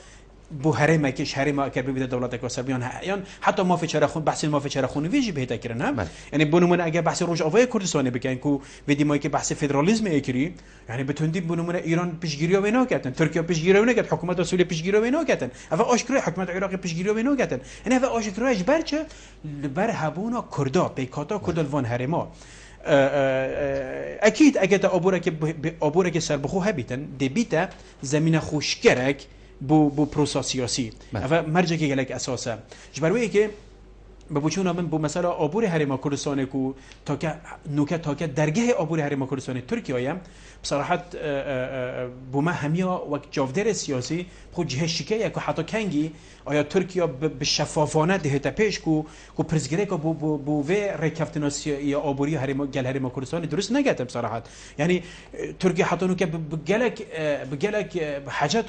بو هرم کش هرم که ببیده دولت که سربیان یان حتی ما فچره خون بحث ما فچره خون ویژی بهتا کردن هم یعنی بنمون اگه بحث روش آوای کردستان بکن کو بدی ما که بحث فدرالیسم اکری یعنی بتوندی بنمون ایران پیشگیری و اینا کردن ترکیه پیشگیری و نکرد حکومت سوریه پیشگیری و اینا کردن اوا آشکار حکومت عراق پیشگیری و اینا کردن یعنی اوا آشکار اجبر چه بر هبونا کردا پیکاتا کردلوان هرما اكيد اگه آبوره که سر بخو هبیتن دبیتا زمین خوشگرک بو پروسا سیاسی و مرجع که گلک اساسه جبروی که بچون من بو مثلا آبور هرم کردستان کو تا که درگه آبور هرم کردستان ترکیه بصراحه بو ما همیا وقت جاودر سیاسی خود جهه شکیه که حتی کنگی آیا ترکیه به شفافانه دهتا پیش کو پرزگره که بو و رکفتنا یا آبوری هرم کردستان درست نگه بصراحه یعنی ترکیه حتی نو که بگلک حاجت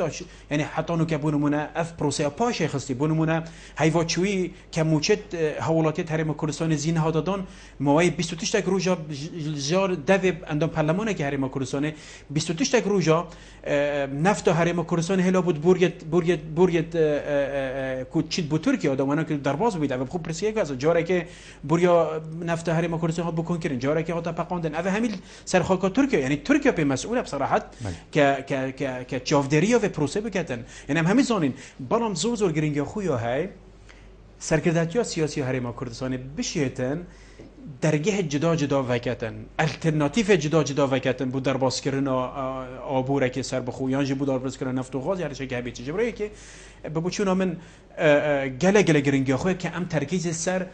یعنی حتی نو که بونمونه اف پروسه پاشه خستی بونمونه هیواچوی که موچت هولاتیت هرم کردستان زین ها دادن موای 28 تک روزا جار دوی اندام پارلمانه که هرم کردستان 28 تک روزا نفت هرم کردستان هلا بود بوریت کوچید بود ترکیه آدمانا که درواز بود و خوب پرسیه که از جاره که بوریا نفت هرم کردستان ها بکن کردن جاره که هاتا پقاندن اوه همین سرخاکا ترکیه یعنی ترکیه به مسئول بصراحت که چافدری و پروسه بکتن یعنی همین زانین بالام زور گرینگ خویا های سرکرداتیا سیاسی هرم کردستان بشیتن درگه جدا وکتن الټرناتیو جدا وکتن بود در باز کردن آبوره که سر بخویان جی بود در باز کردن نفت و غاز یعنی چه هبیت جبرایی که بچون من گله گرینگ خویا که ام ترکیز سر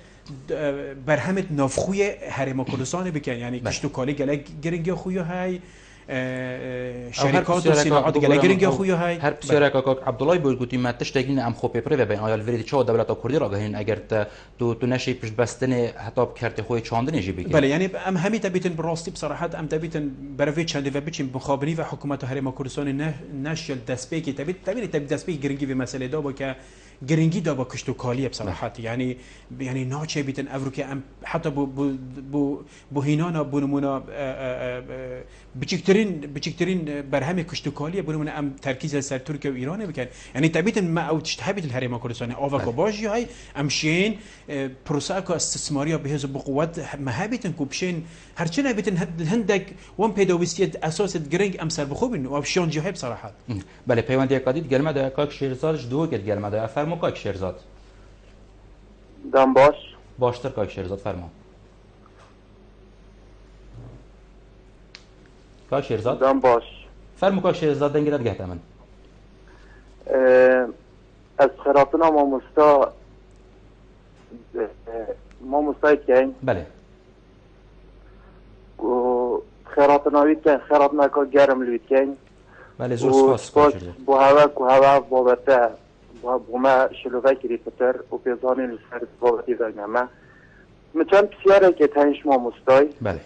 برهمت نافخوی هرم کردستان بکن یعنی کشت و کالی گله گرینگ خویا های شرکات و صناعات گلگرینگ خویا های هر بسیار کاک عبدالله بود گویی ما تشتگین ام خوب پره و بین آیال وریدی چه دولت کردی را گهین اگر تو نشی پشت بستن حتی کرت خوی چاندنی جی بگی بله یعنی ام همی تبیتن براستی بصراحت ام تبیتن بروی چنده و بچیم مخابری و حکومت هرم کردستان نشل دسپیکی تبیت دسپیک گرینگی و مسئله دا با که گرینگی دا با کشت و کالی بصراحت یعنی ناچه بیتن افرو که ام حتی بو هینانا بونمونا بچکترین برهم کشت و کالی بونمونا ام ترکیز سر ترکیه و ایران بکن یعنی تبیتن ما او تشتهبیت الهرم کردستان آوکا باشی های امشین پروسه که استثماری بهز بقوت مهابیتن کو بشین هرچی نبیتن هندک وان پیداویستی اساس گرینگ ام سر بخوبین و افشان جهه بصراحت بله پیوندی کادید گرمه دا کاک شیرزادش دو گرد گرمه دا فرمو کاک شیرزاد دم باشتر کاک شیرزاد فرمو کاک شیرزاد دم فرمو کاک شیرزاد دنگرد گهت من از خیراتنا ما مستعد بله خیراتناوید که خیراتنا که گرم لوید کن بله زور سپاس بو هوا بابته بو ما شلوه کری پتر و پیزانی لسر بابتی دارنامه مچان بسیاره که تنش ما مستای بله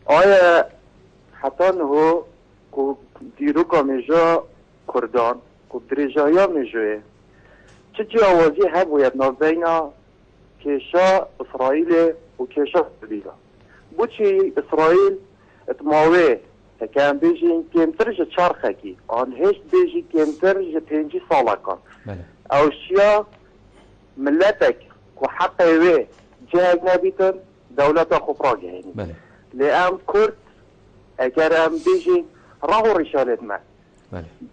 آیا حتی نهو که دیرو که میجا کردان که دریجایی ها میجوه چه جاوازی هم باید نابینا کشا اسرائیل و کشا سبیلا بوچی اسرائیل اتماوه تکان بیجین کمتر جه چرخه کی آن هشت بیجی کمتر جه 5 ساله کن اوشیا ملتک که حقی وی جهگ نبیتن دولت خوب را گهینی لام کرد اگر ام بیجین راهو رشالت من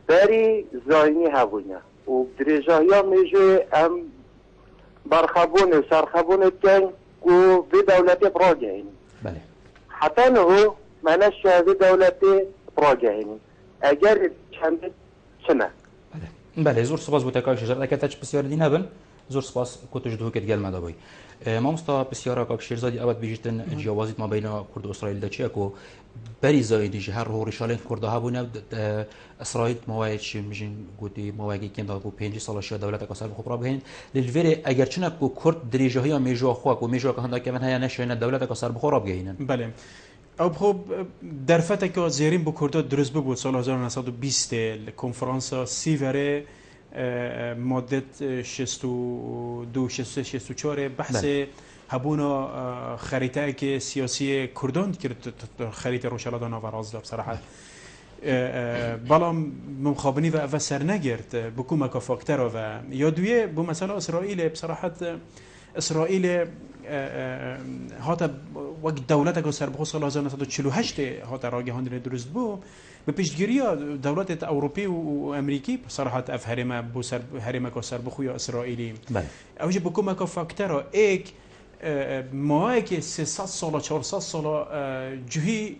بری زاینی هبونه و درجه ها میجوی ام برخبونه و سرخبونه کن که به دولتی را گهینی حتی نهو منش شهده دولتی راجعینی اگر چند چنه بله زور سپاس بوده کاک شیرزاد اگر تاچ بسیار دی نبن زور سپاس کتوش دو کت گل مدابای ما مستا بسیار کاک شیرزادی ابد بیجتن جوازیت ما بین کرد و اسرائیل دا چیه که بری زایدی جهر رو رشالین کرده ها بونه اسرائیل موایت چی میشین گویی موایی که انداز بو 5 سال شده دولت کاسر خوب را بهین للوری اگر چنه که کرد دریجه های میجوا خو و میجوا که هندا که من های نشین دولت کاسر بخور را بهینن بله او خب در فتره که زیرین با کردها درست بود سال 1920 کنفرانس سیوره مدت 62 64 بحث هبونا خریطه که سیاسی کردان کرد خریطه روشالات ناوراز دار بصراحه بالام مخابنی و اول سر نگرد بکومه که فاکتر و یا دویه بو مثلا اسرائیل بصراحه اسرائیل هاتا وقت دولت که سر بخو سال 1948 هاتا راگهاندن درست بو به پیشگیری دولت اروپی و امریکی بصراحه اف هرمه بو سر هرمه که سر بخو یا اسرائیلی بله اوج بکومه که فاکتر ایک ماهی که 300 سال 400 سال جهی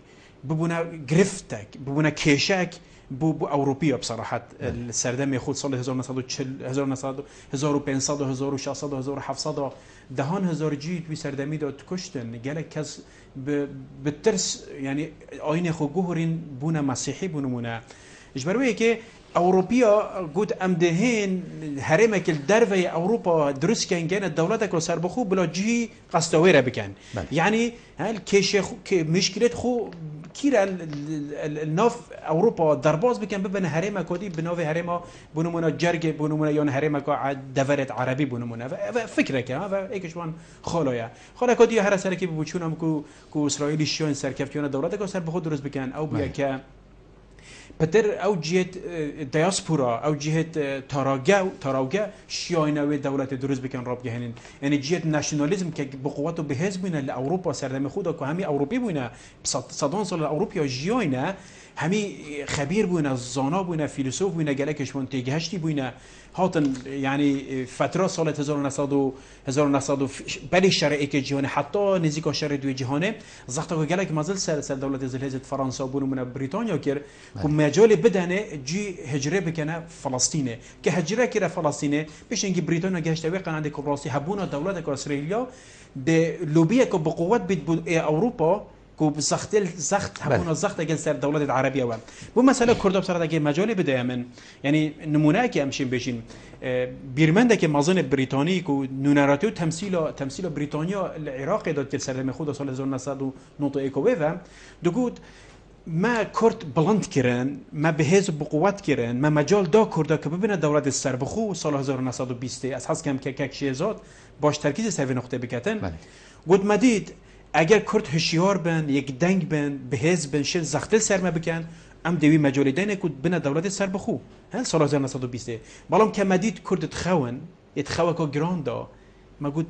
ببونه گرفتک ببونه کشک بو اروپیا بصراحه السردم خود سال 1940 1500 1600 1700 دهان هزار جیت بی سردمی داد کشتن گله کس به ترس یعنی آین خو گهرین بونه مسیحی بونمونه اجبرویه که اروپیا گود امدهین هرمه که در و اروپا درست کن گن دولت که سر بخو بلا جی قصدویره بکن یعنی هل کش مشکلت خو كيرا الناف اوروبا درباز بكن ببن هرم كودي بناف هرم بنمونه جرگ بنمونه يون هرم كا دفرت عربي بنمونه فكره كه ايكشوان خالا كودي هر سر كي بوچونم کو اسرائيلي شون سركفتيون دولت کو سر بخود درست بكن او بیا که پتر او جهت دیاسپورا او جهت تاراگا شیاینه دولت دروز بکن راب گهنین یعنی جهت نشنالیزم که بقوت و بهز بینه لاوروپا سردم خود که همی اوروپی بینه صدان سال اوروپیا جیاینه همی خبیر بینه زانا بینه فیلسوف بینه گلکش من تیگهشتی بینه هاتن یعنی فتره سال 1900 بلی شرعی که جهان حتی نزدیک شرع دوی جهانه زختا گلک مازل سر دولت زلزله فرانسه بونو من بریتانیا کر که مجال بدنه جی هجره بکنه فلسطینه که هجره کره فلسطینه پیش اینکه بریتانیا گشته وی قناده کبراسی هبونا دولت اسرائیلیا ده لوبیه که بقوت بید اروپا کو زخت همون زخت اگه سر دولت عربیه و بو مسئله کرد بسرعت اگه مجالی بده من یعنی نمونه که همشین بشین بیرمنده که مازن بریتانی کو نونراتی و تمثیل بریتانیا العراق داد که سر خود سال 1991 و دگود ما کرد بلند کردن ما بهز بقوت کردن ما مجال دا کرده که ببینه دولت سر بخو سال 1920 از حس کم که شیزاد باش ترکیز سر نقطه بکتن گفت مدید اگر کرد هشیار بن یک دنگ بن بهز بن شل زختل سرمه بکن ام دوی مجال دینه کود بنا دولت سر بخو هل سال 1920 بالام که مدید کرد تخون يتخوى كو جراندا ما قلت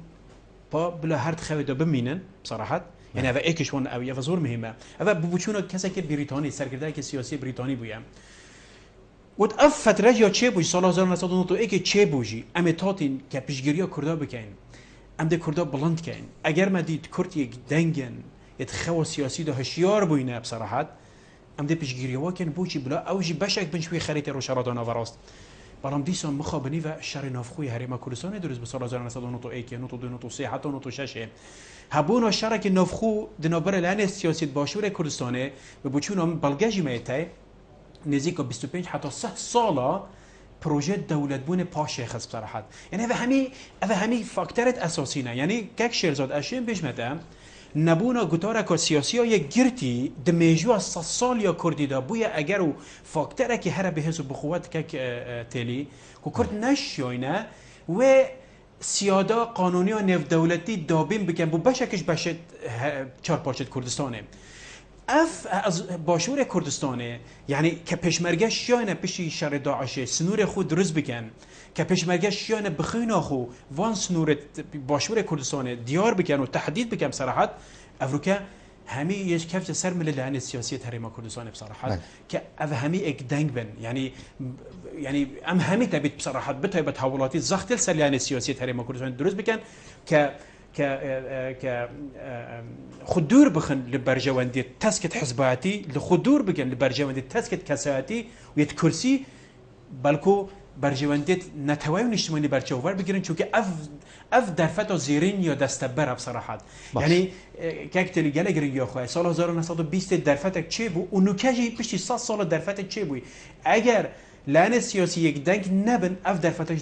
با بلا هر تخوى دا بمينن بصراحة يعني هذا ايكش وان اوي هذا زور مهمة هذا بوچونا كسا که بريطاني سرگرده که سیاسی بريطاني بویم قلت اف فتره یا چه بوی سال 1991 چه بوجی ام تاتین که پیشگیری کردا بکن ام ده کردا بلند کن اگر ما دید کرد یک دنگن يتخوى سیاسی دا هشیار بوینه بصراحة ام ده پیشگیری واکن بوچی بلا اوجی بشک بنشوی خریط روشارادانا وراست برام دیسان مخابنی و شر نافخوی هریما کردستان درست به سال 1991 1993 حتی 96 هبونا شرک نافخو دنابر لعنه سیاست باشور کردستانه به بچونم بلگاجی میته نزدیک 25 حتی 100 ساله پروژه دولت بون پاشه خاص بصراحت یعنی و همی فاکتورت اساسی نه یعنی یک شیرزاد اشین پیش مته نبونا گوتاره که سیاسی های گرتی دمیجو 100 سال یا کردی دا بویا اگر و فاکتوره که هر به حساب بخوت که تلی که کرد نشیونه و سیادا قانونی و نف دولتی دابین بکن بو بشکش بشه چار پارچه کردستانه اف از باشور کردستانه یعنی که پشمرگه شیانه پیشی شر داعشه سنور خود درست بکن که پشمرگه شیانه بخینا خو وان سنور باشور کردستانه دیار بکن و تحدید بکن بصراحت افروکه همی یک کفت سر مل لعنه سیاسی حریم کردستان بصراحت که او همی یک دنگ بن یعنی ام همی تبید بصراحت بتای به تحولاتی زختل سر لعنه سیاسی حریم کردستان درست بکن که خدور بخن لبرجواندی تسکت حزباتی لخدور بکن لبرجواندی تسکت کساتی و یت کرسی بلکو برجواندی نتوای نشتمانی برچوور بگیرن چون که اف درفت زیرین یا دستبر بصراحت یعنی که تلی گله گیرن یا خواه سال 1920 درفت چه بو اونو کجی پشتی 100 سال درفت چه بوی اگر لعنه سیاسی یک دنگ نبن اف درفتش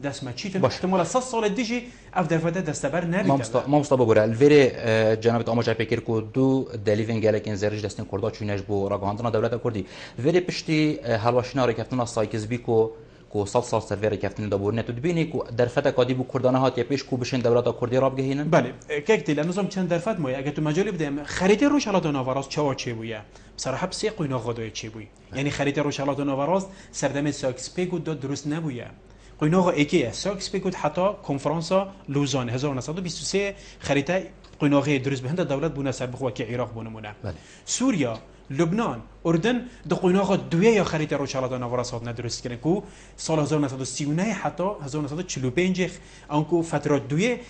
دست مچیتن احتمال 100 سال دیجی اف درفت دستبر نبیده ما مصطفى بوره الفيري جنابت آماجه پیکر کو دو دلیون گلک انزرج دستن کردا چونش بو راگاندنا دولت کردی ویری پشتی هلواشنا رکفتنا سایکز بیکو کو 100 سال سرور کفتن دابور تو دبینی کو درفت کادی بو کردانه هات یا پیش کو بشن دولت کردی راب گهینن بله ککتی لنظام چند درفت مایه اگه تو مجالی بدیم خریطه روشالات ناوراست چه بویه بصراحه بسی قوینا غدای چه بوی یعنی خریطه روشالات ناوراست سردم ساکس پیگو داد درست نبویه قوینا غ اکیه ساکس پیگو حتی کنفرانس لوزان 1923 خریطه قوینا غ درست بهند دولت بونه سر بخوا که عراق بونمونه سوریا لبنان اردن دقیقاً دویه یا خریطه روشالات ناوراست ندرست کردن کو سال 1939 حتی 1945 آنکو فترات دویه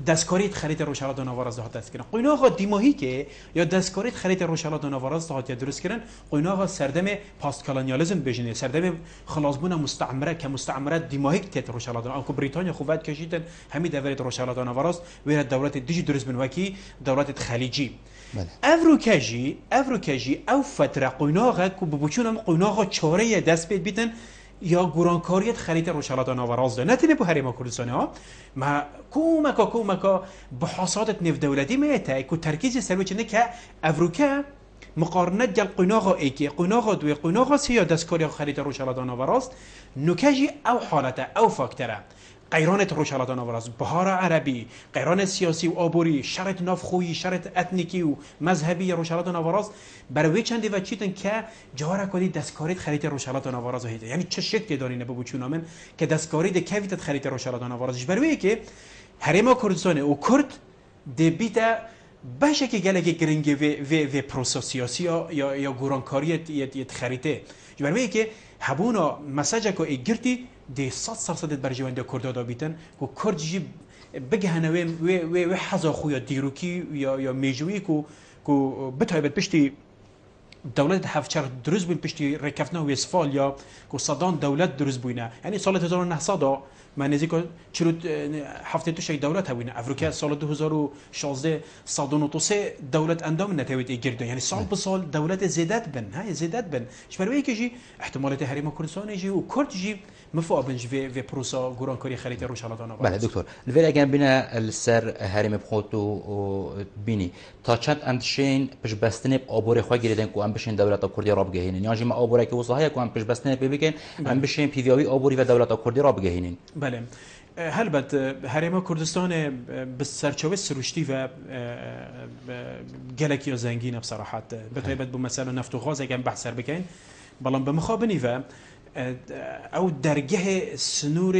دستکاریت خریطه روشالات ناوراست دست کردن قینا دیماهی که یا دستکاریت خریطه روشالات ناوراست هات درست کردن قینا سردم پاست کالونیالیسم بجنه سردم خلاصبون مستعمره که مستعمره دیماهی تت روشالات آنکو بریتانیا خوبت کشیدن همین دولت روشالات ناوراست و دولت دیجی درست بنوکی دولت خلیجی افروکاجی او فتره قیناغه که ببوچونم قیناغه چاره دست بید بیتن یا گورانکاریت خریطه روشالات ناوراز ده نتینه بو حریم کردستان ها ما کومکا بحاصات نف دولتی میته که ترکیز سروی چنه که افروکا مقارنه گل قناغا ایکی قناغا دوی قناغا سیا دستکاری خرید روشالاتان وراست نکجی او حالته او فاکتره قیرانت روشالاتان وراست بهار عربی قیران سیاسی و آبوری شرط نافخویی شرط اتنیکی و مذهبی روشالاتان وراست برای چندی و چیتن که جوار کدی دستکاری خرید روشالاتان وراست هیته یعنی چه شکلی دارینه بچون من که دستکاری د کویت خرید روشالاتان وراستش برای که هرما کردستان و کرد دبیتا باشه که گلگی گرینگی و پروسه سیاسی یا گورانکاریت یت خریطه برای که هبونا مساجا کو ایگرتی دی 100% برجوان د کرد دا بیتن کو کرد جی بگهنه و حزا خویا دیروکی یا میجوی کو بتایبت پشتی دولت هفچر دروز بین پشتی رکفنا و اسفالیا کو صدان دولت دروز بینه یعنی سال 1900 من نزدیک 72 دولت هوینه افریقا سال 2016 193 دولت اندام نتوید ایگرده یعنی سال به سال دولت زیادت بن های زیادت بن شبروی که جی احتمالات حریم کردستان جی و کرد جی مفابنج و پروسا گورانکاری خرید روشالاتان بله دکتر الویر اگر بینه السر حریم بخوتو بینی تا چند اندشین پش بستنه آبور خواه گریدن که هم بشین دولت کردی را بگهینین یا جیم آبوره که وصله که هم پش بستنه بگن هم بشین پیویاوی آبوری و دولت کردی را بگهینین بله هلبت حریم کردستان به سرچوبه سروشتی و گلکی و زنگین بصراحت بتایبت به مثلا نفت و غاز اگر بحث سر بکن بلان به مخابنی و او درگه سنور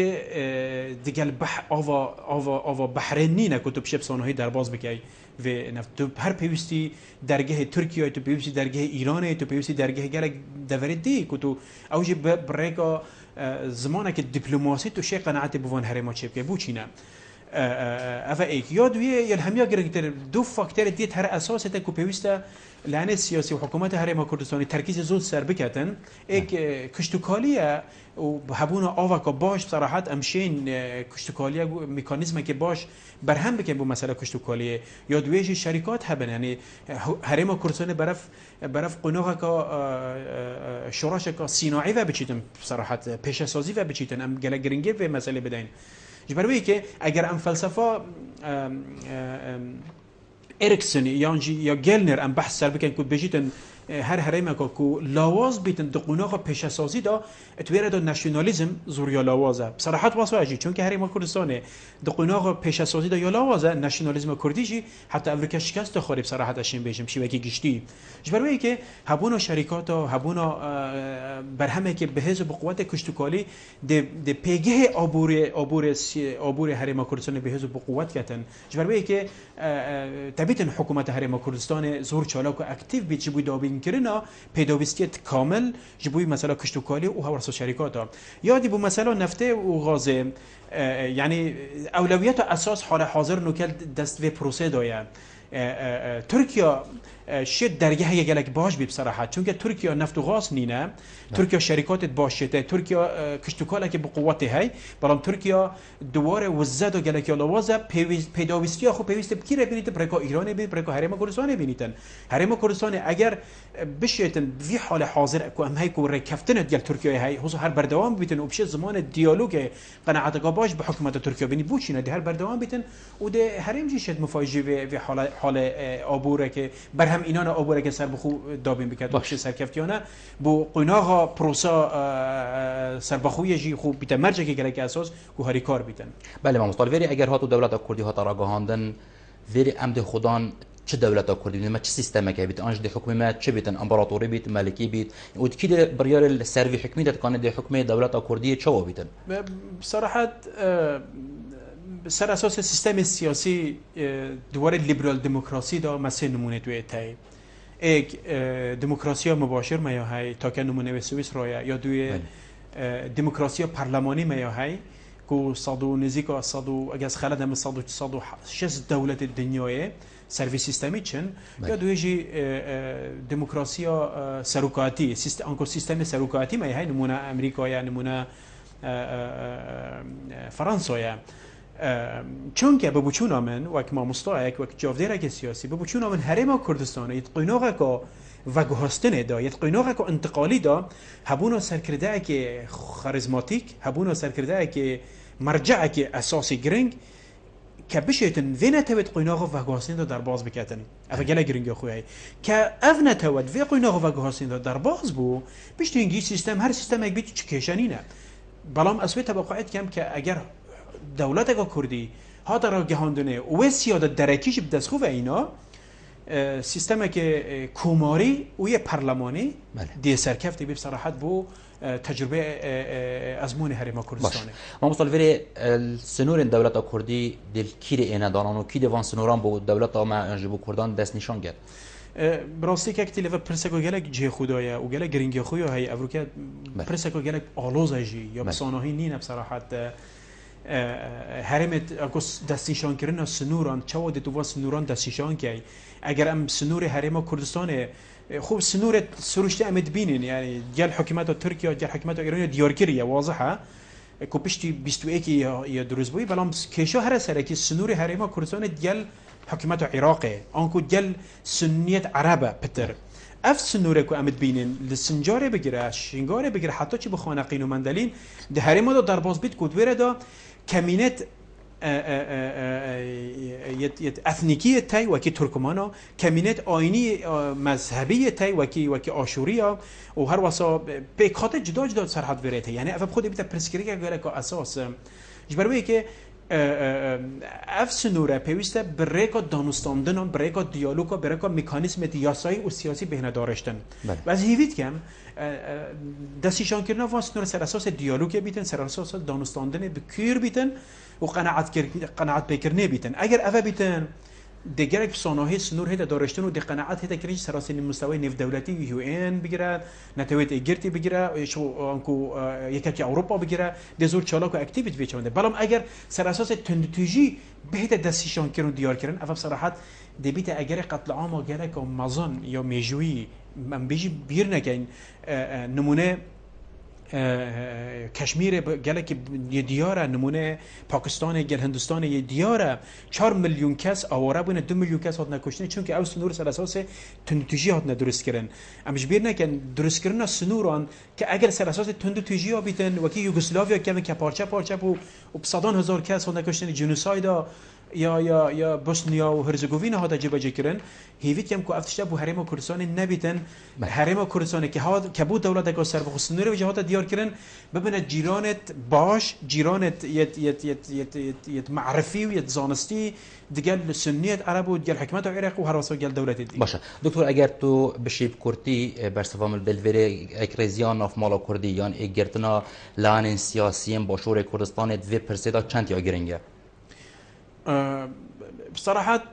دیگل آوا بحرینی نکتب شب سانهایی در باز بکی و نفت تو هر پیوستی درگه ترکیه تو پیوستی درگه ایران تو پیوستی درگه گلک دورید دی کتو اوجی برگا زمانه که دیپلماسی تو شی قناعت بوان حریم چه بکی بوچینه اوه ایک یادویه یل همیا گرگتر دو فاکتور دیت هر اساس تا کو پیوسته لعنه سیاسی و حکومت حریم کردستانی ترکیز زود سر بکتن ایک کشتکالیه و هبونا آوکا باش بصراحت امشین کشتکالیه مکانیزم که باش برهم بکن بو مسئله کشتکالیه یا دویش شرکات هبن یعنی حریم کردستانی برف قناغه که شوراش که صناعی و بچیتن بصراحت پیش سازی و بچیتن ام گله گرینگی و مسئله بدین جبروی که اگر ام فلسفه اريكسون یا گلنر ام بحث سر بکن که بجیتن هر حریم که لاواز بیتن دقوناغ پیش سازی دا اتویره دا نشنالیزم زور یا لاوازه بصراحت واسه اجی چون که حریم کردستان دقوناغ پیش سازی دا یا لاوازه نشنالیزم کردی جی حتی امریکا شکست خوري بصراحت اشین بیشم شیوکی گشتی جبروی که هبونا شرکات و هبونا برهمه که به حزب قوت کشتکالی د پیگه آبور حریم کردستان به حزب قوت کتن جبروی که تبیتن حکومت حریم کردستان زور چالاک و اکتیو بیت جبوی دابین کرنا پیداویستیت کامل جبوی مثلا کشتکالی و هورس شرکاتا یادی بو مثلا نفته و غازه یعنی اولویت اساس حال حاضر نوکل دست و پروسه دایا ترکیه شد درگه یک گلک باش بی بصراحت چون که ترکیه نفت و غاز نینه ترکیه شرکات باشته ترکیه کشتکاله که به قوت های برام ترکیه دواره وزد و گلک لوازه پیداویستی خو پیوسته کی را بینید برای ایران بینید برای حریم کردستان بینیدن حریم کردستان اگر بشیتن وی حال حاضر کو ام هی کو رکفتن گل ترکیه های حس هر بردوام بیتن وبش زمان دیالوگ قناعتگاه باش به حکومت ترکیه بینی بوچینه ده هر بردوام بیتن و ده حریم جیشت مفاجئه و حال آبوره که برهم اینان آبوره که سر بخو دابین بکرد باشه سرکفتیانه بو قناغا پروسا سربخوی جی خوب بیت مرجع که گلک اساس کو هری کار بیتن بله ما مستالوری اگر هاتو دولت کردی هات راگهاندن وری عمد خودان چه دولت کردی ما چه سیستم که بیت انج ده حکومت چه بیتن امپراتوری بیت ملکی بیت و کی بریار السروی حکمیت کانه ده حکومت دولت کردی چه بیتن بصراحه سر اساس سیستم سیاسی دوار لیبرال دموکراسی دا مثل نمونه توی تای یک دموکراسی مباشر میاه های تا که نمونه به سوئیس رویا یا دوی دموکراسی پارلمانی میاه های کو صدو نزیک صدو اگه از خالد هم صدو شش دولت دنیای سرویس سیستمی چن یا دوی جی دموکراسی سروکاتی سیستم سروکاتی میاه های نمونه امریکا یا نمونه فرانسه چون که به بچون آمن وقت ما مستعک وقت جاودیره که سیاسی به بچون آمن حریم کردستان یت قیناغه که وگهاستنه دا یت قیناغه که انتقالی دا هبونا سرکرده که خاریزماتیک هبونا سرکرده که مرجع که اساسی گرنگ که بشیتن وی نتوید قیناغ و گهاسین دا در باز بکتن اف گله گرینگ خویی که اف نتوید وی قیناغ و گهاسین دا در باز بو بشتینگی سیستم هر سیستم یک بیت چکشانی نه بلام اسوی توقعات کم که اگر دولت کردی ها در گهاندنه و سیادت درکیش بدست خوب اینا سیستم که کوماری و یه پارلمانی دی سرکفتی به صراحت بو تجربه ازمون هرما کردستانه ما مصالفه سنور دولت کردی دل کیر اینا دانان و کی دوان سنوران بو دولت ما جبو کردان دست نشان گرد براستی که اکتیله و پرسکو گلک جه خدایا و گلک گرینگ خویا هی افروکه پرسکو گلک آلوزجی یا بسانهی نینه بصراحت هرمت اگوس دستنشان کردن سنوران چه تو واس سنوران دستنشان کی اگر ام سنور هرما کردستان خوب سنور سروشته امد بینین یعنی جل حکومت ترکیه جل حکومت ایران دیارکریه واضحه کوپشتی 21 یا دروزبوی بلام کیشا هر سره که سنور هرما کردستان جل حکومت عراق آنکو جل سنیت عربه پتر اف سنوره کو امد بینین لسنجاره بگیره شنگاره بگیره حتی چه بخانقین و مندلین ده هرما دا در باز بیت کدوره دا کمینت یت اثنیکی تای وکی ترکمانا کمینت آینی مذهبی تای وکی آشوریا و هر واسا به کات جدا جدا سرحد ورته یعنی اف خود بیت پرسکری که گله اساس جبروی که اف سنوره پیوسته برای دانستاندن برای دیالوگ برای مکانیزم یاسایی و سیاسی بهینه داشتن و از هیوید کم دستیشان کردن واسه سر اساس دیالوگ بیتن سر اساس دانستاندن بکیر بیتن و قناعت بکرنه بیتن اگر اف بیتن دیگر یک صنایع سنور هدا داشتن و قناعت هدا کردن سر اساس مستوی نف دولتی یو ان بگیره نتویت ایگرتی بگیره شو انکو یکی اروپا بگیره دزور چالاک و اکتیویت بیچونده بلام اگر سر اساس تندتوجی بهت دستیشان کردن دیار کردن اف بصراحت دبیت اگر قتل عام گره که مازن یا میجوی من بیجی بیر نکن نمونه کشمیر گله که یه دیاره نمونه پاکستان گل هندوستان یه دیاره 4 میلیون کس آواره بونه 2 میلیون کس هات نکشته چون که او سنور سر اساس تندتوجی هات ندرست کردن امش بیر نکن درست کردن سنوران که اگر سر اساس تندتوجی ها بیتن وکی یوگسلاویا که پارچه و بصدان هزار کس هات نکشتن جنوسایدا یا بوسنیا و هرزگوین ها جبهه کردن هیویت کم کو افتشته بو حریم کردستان نبیتن حریم کردستان که بود دولت که سر بخصوص نور وجهات دیار کردن ببینه جیرانت باش جیرانت یت معرفی و یت زانستی دیگه سنیت عرب و دیگه حکمت عراق و هر واسه دیگه دولت دی باشه دکتر اگر تو بشیب کردی برسوام دلوری اکریزیان ناف مالا کردی یان اگرتنا لان سیاسیین با شور کردستان دوی پرسیدا چند یا گرینگه بصراحة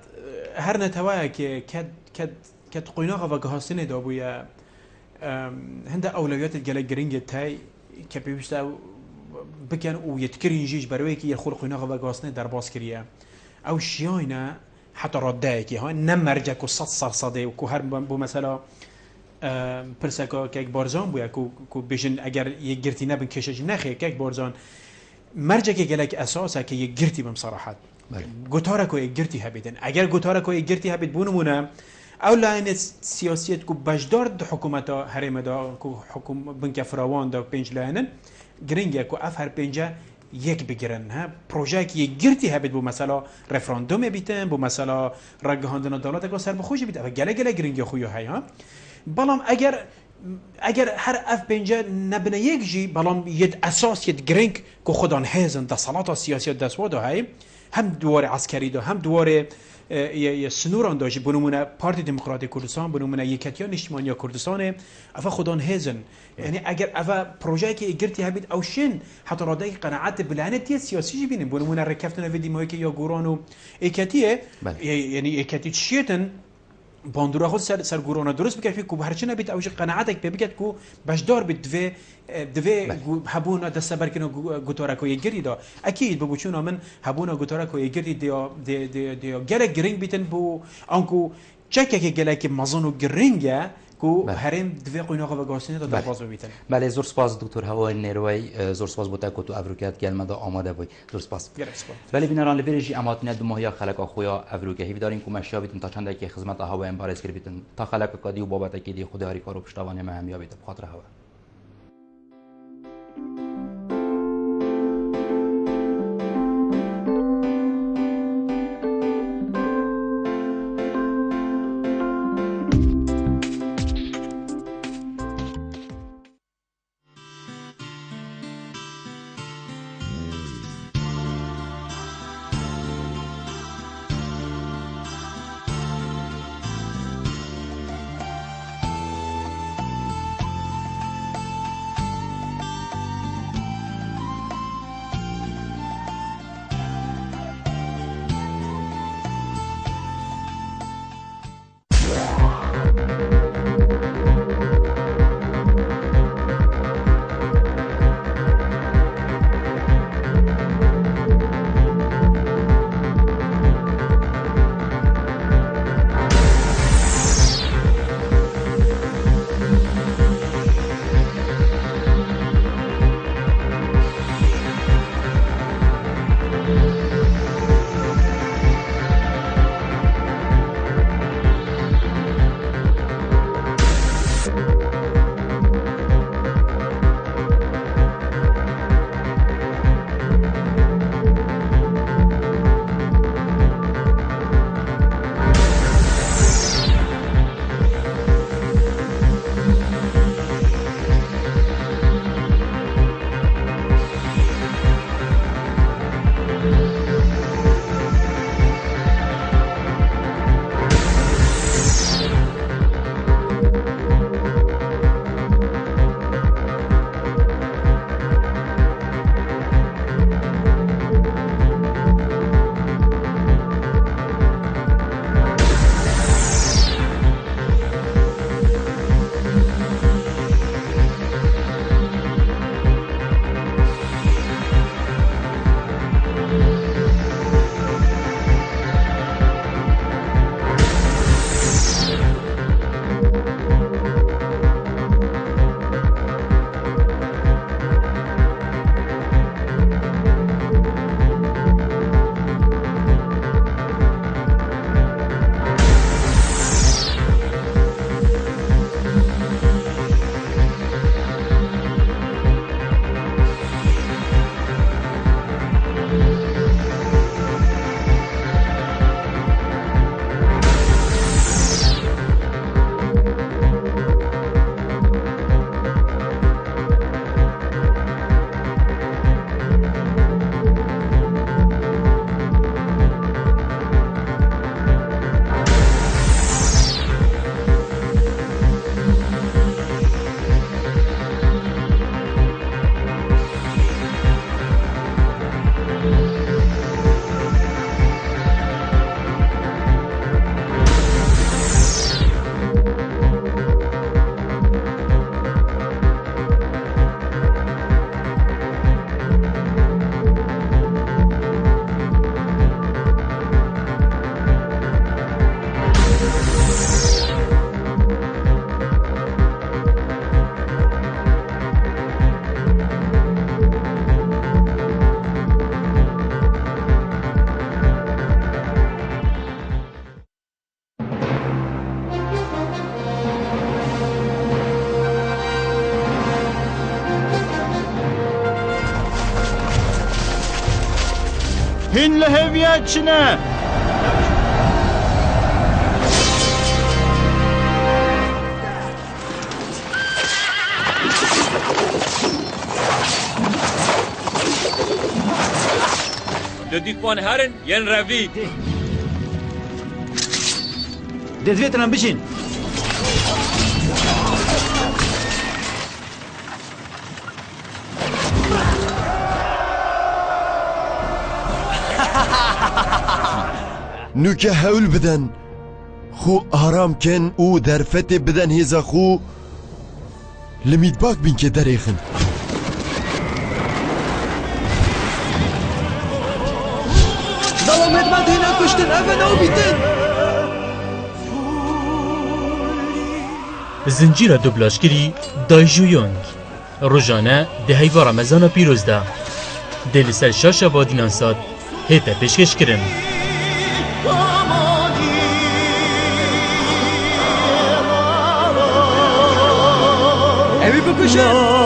هر نتوايا كد قيناغ وجهاسين دابويا هند أولويات الجلاد جرينج تاي كبيشتا بكن ويتكرين جيش برويك يخول قيناغ وجهاسين در باس كريا أو شياينا حتى ردايك ها نمرجع كصد صدي وكهر بمثلا برسكا كيك بارزان بويا كو بيجن أجر يجرتي نبن كشج نخي كيك بارزان مرجع كجلاد أساسا كي يجرتي بمصراحات گوتاره کو گرتی هبیدن اگر گوتاره کو گرتی هبید بونمونه اولین سیاسیت کو بجدار د حکومت هرم دا کو حکوم بنک فراوان دا پنج لاینن گرینگ کو اف هر پنجه یک بگیرن ها پروژه کی گرتی هبید بو مثلا رفراندوم بیتن بو مثلا رگهاندن دولت کو سر بخوش بیت و گله گرینگ خو های ها بالام اگر هر اف پنجه نبنه یک جی بالام ید اساس ید گرینگ کو خودان هزن د صلات سیاسی دسواد های هم دوار عسکری دا هم دوار سنوران داشت بنمونه پارتی دموکراتیک کردستان بنمونه یکتیا نشمانیا کردستان افا خودان هزن یعنی اگر افا پروژه که گرتی هبید او شن حتی راده قناعت بلانتی سیاسی بینیم بنمونه رکفتن ویدی ماهی که یا گوران و ایکتیه یعنی ایکتی چیتن باندورا خود سر گورانا درست بکرد که هرچی نبید اوج قناعتك ببگد کو بجدار بد دوی هبونا دست برکنه گوتارا کو یگری دا اکید بگو چون من هبونا گوتارا کو یگری دیا گله گرینگ بیتن بو آنکو چکه که گله که مزون و گرینگه کو هرم دوی قیناق و گاسینه دا باز بیتن بله زور سپاس دکتر هوای نیروی زور سپاس بوده که تو افریقیات گلمه دا آماده بوی زور سپاس ولی بینران لبیرجی اماتنه دو ماهیا خلق خویا افریقیا هی دارین که مشیا بیتن تا چند که خدمت هوا امبارس کر بیتن تا خلق کادی و بابت کی دی خدایی کارو پشتوانه مهمیا بیت بخاطر هوا هین لهویت چنه دیدوان هرن ین روی دەدوێتەنم بژین نوکە هەول بدەن خۆ ئارامکەن و دەرفەتێ بدەن هێزە خۆ لە میدباک بین کە دەرێخن دەڵامێت مادێنە کوشتن ئەڤە ناو بیتن زنجیرە دوبلاشکری دایژویۆنگ ڕۆژانە دەهەیڤە ڕەمەزانە پیرۆزدا دێ لەسەر شاشە بادینان سات هێتە پێشکەشکردن ئەوی بکوشن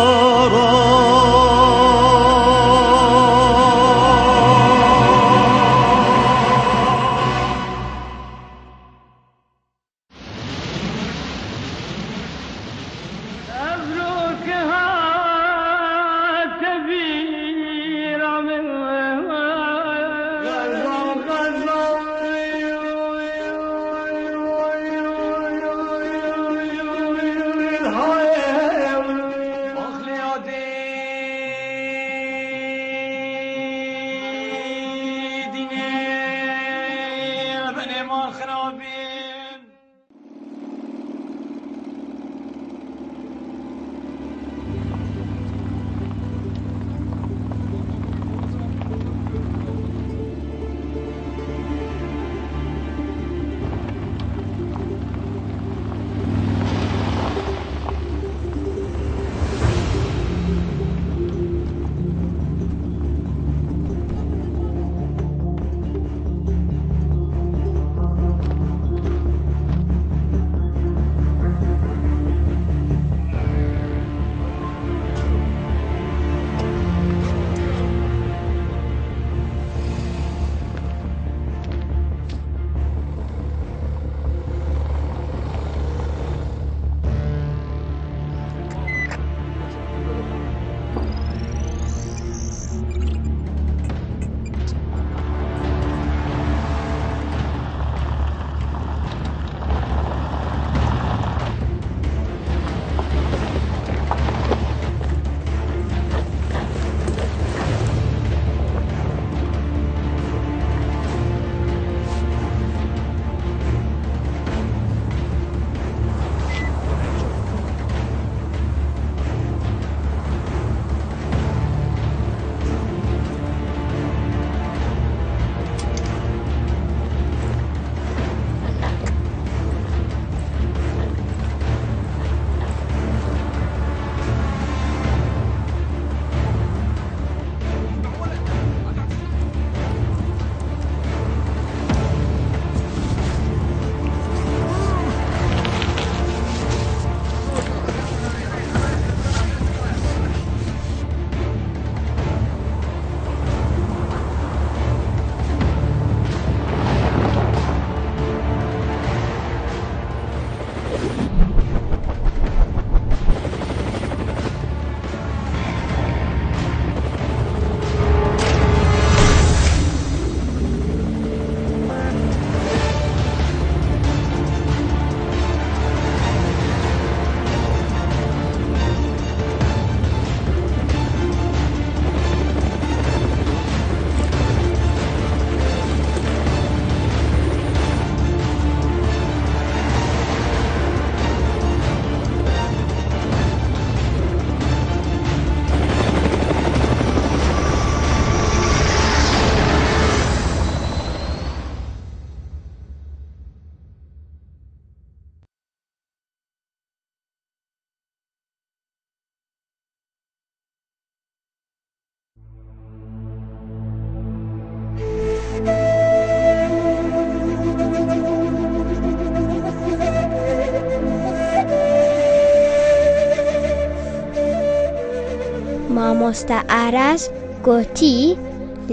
مامۆستا ئاراس گوتی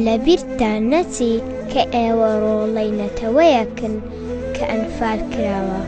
لەبیرتان نەچی کە ئێوە ڕۆڵەی نەتەوەیەکن کە ئەنفال کراوە.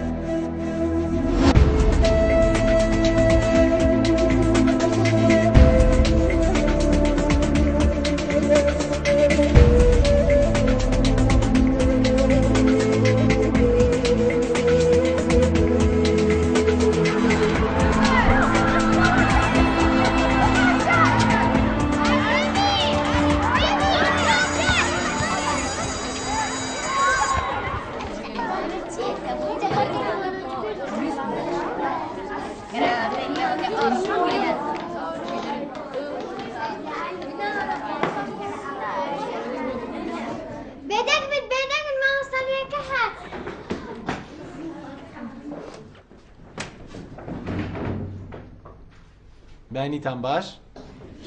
بینیتان باش؟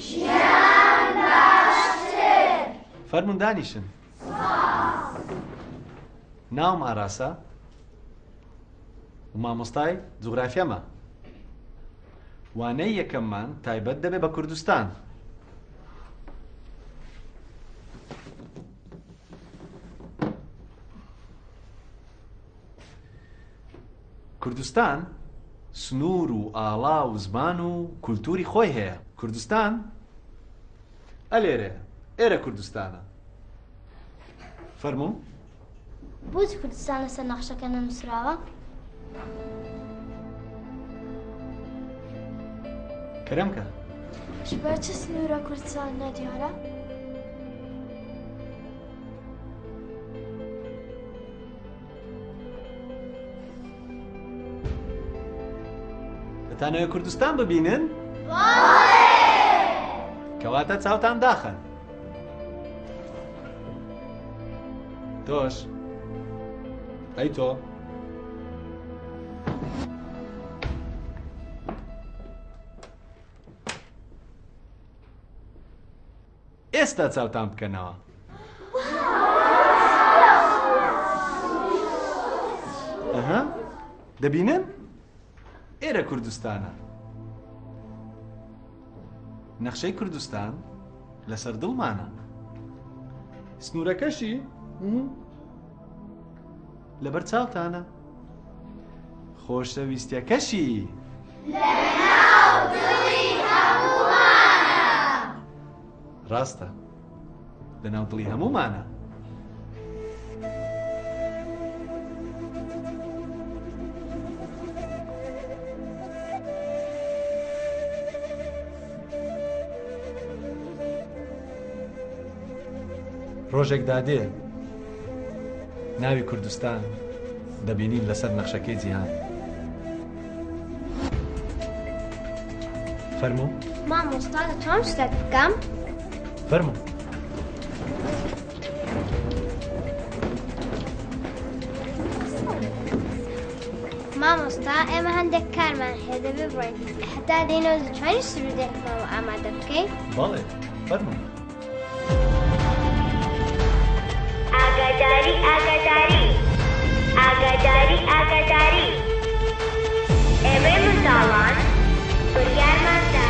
ژیان باشتر. فەرموون دانیشن. ناوم ئاراسە و مامۆستای جوغرافیەمە. وانەی یەکەممان تایبەت دەبێ بە کوردستان. کوردستان سنوور و ئاڵا و زمان و کولتوری خۆی هەیە. کوردستان ئەلێرە، ئێرە کوردستانە. فەرموو بۆچی کوردستان لەسەر نەخشەکە نەنووسراوە؟ کەرەمکە بەر چ سنوورە کوردستان نەدیارە؟ دەتانەوێت کوردستان ببینن؟ کەواتە چاوتان داخن. تۆش ئەی تۆ ئێستا چاوتان بکەنەوە. ئەها دەبینن؟ ئێرە کوردستانە. نەخشەی کوردستان لەسەر دڵمانە. سنوورەکەشی لەبەر چاوتانە. خۆشەویستیەکەشی لەناو دڵی هەموومانە. ڕاستە، لەناو دڵی هەموومانە. ڕۆژێک دادێ ناوی کوردستان دەبینین لەسەر نەخشەکەی جیهان. فەرموو مامۆستا دەتوانم شتێک بکەم؟ فەرموو. مامۆستا ئێمە هەندێک کارمان هەیە دەبێ بڕۆین. هەتا دێنەوە دەتوانین سرودێکمەوە ئامادە بکەین؟ بەڵێ فەرموو. ئاگاداری ئاگاداری ئاگاداری ئاگاداری ئێمەی منداڵان بڕیارماندا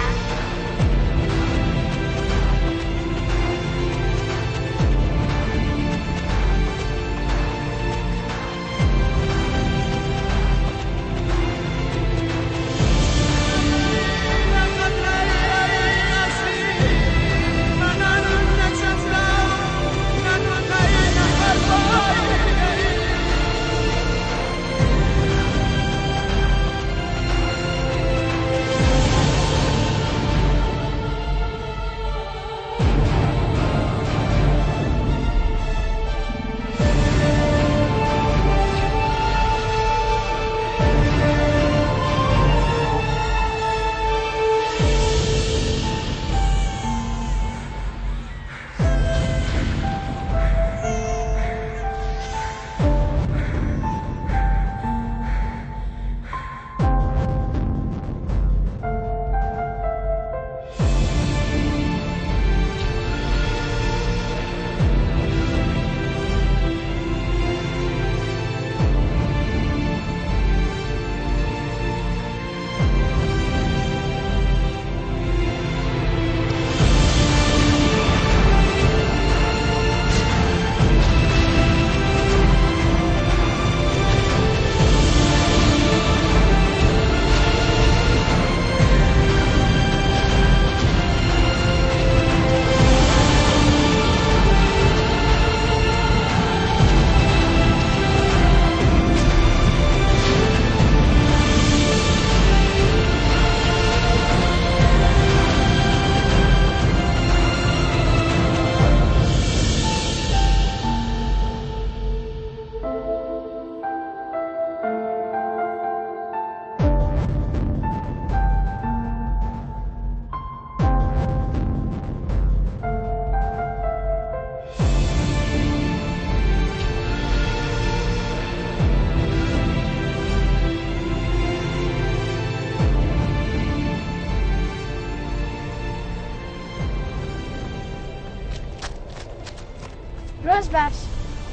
روز باش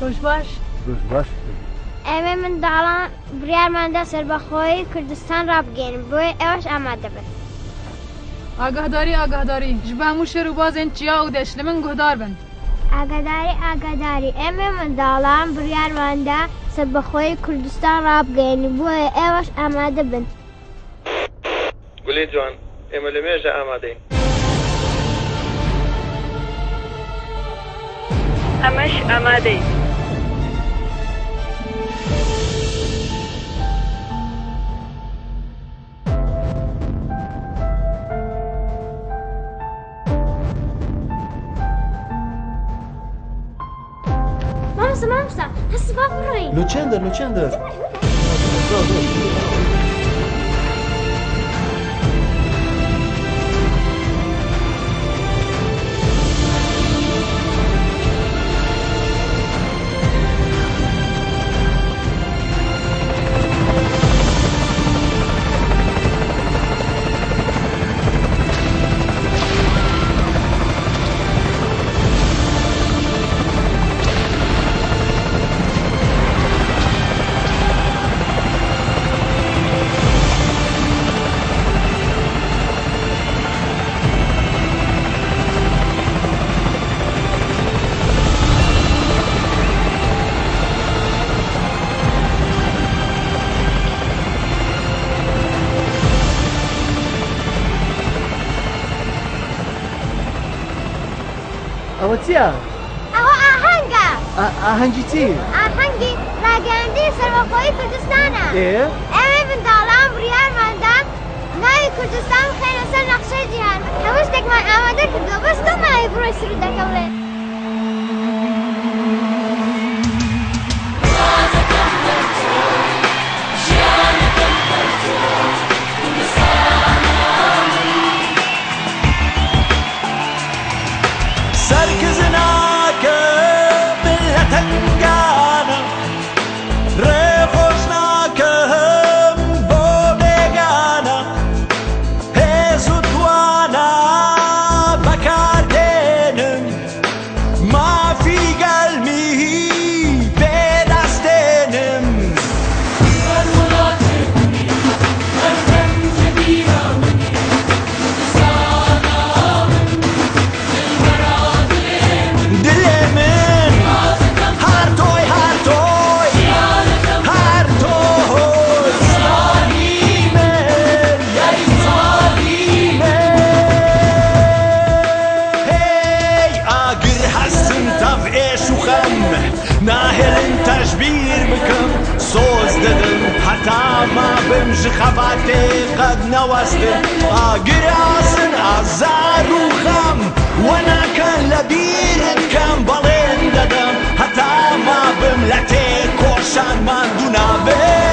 روز باش روز باش ئێمە منداڵان بڕیارماندا سەربەخۆیی کوردستان ڕابگەین بۆیە ئێوەش ئامادە بن. ئاگاداری ئاگاداری ji bo hemû şer û bazên çiya û deş li min guhdar bin. ئاگاداری ئێمە منداڵان بڕیارماندا سەربەخۆیی کوردستان ڕابگەین بۆیە ئێوەش ئامادە بن. گولێ جوان ئێمە لە مێژە ئامادەین. ئەمەش ئامادەین. مامۆستا هەست با بڕۆین. لە چەندە؟ ئەوە چییە؟ ئەوە ئاهەنگە. ئاهەنگی چی؟ ئاهەنگی ڕاگەیاندنی سەربەخۆیی کوردستانە. ئێمە منداڵان بڕیارماندا ناوی کوردستان بخەینە سەر نەخشەی جیهان. هەموو شتێکمان ئامادە کردووە بەس تۆ ماوەی بڕۆی سروودەکە بڵێ. خەباتێ قەت نەوەستن ئاگراسن ئازار و خەم وەناکەن لە بیرت کەم بەڵێن دەدەم هەتا ما بم لە تێ کۆشان ماندوو نابێ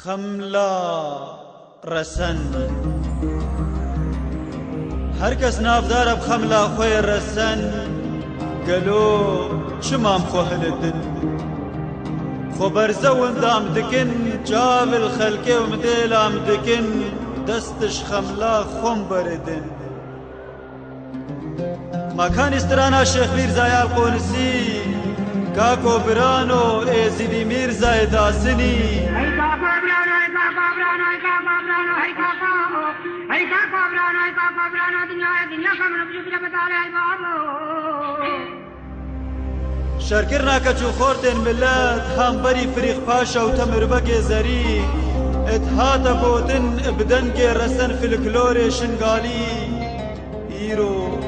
خملا رسن هر کس نافدار بخملا خوی رسن قالو شمام خوهلدن خو برزون دام دکن جاب الخلقه و مدیلام دکن دستش خملا خم بردن مکان استرانا شیخ میرزای القونسی کاکو برانو ایزیدی میرزای داسنی شرکرنا کچو خورتن ملت هم بری فریق پاشا و تمر بگه زری اتحاد بودن ابدن که رسن فلکلور شنگالی ایرو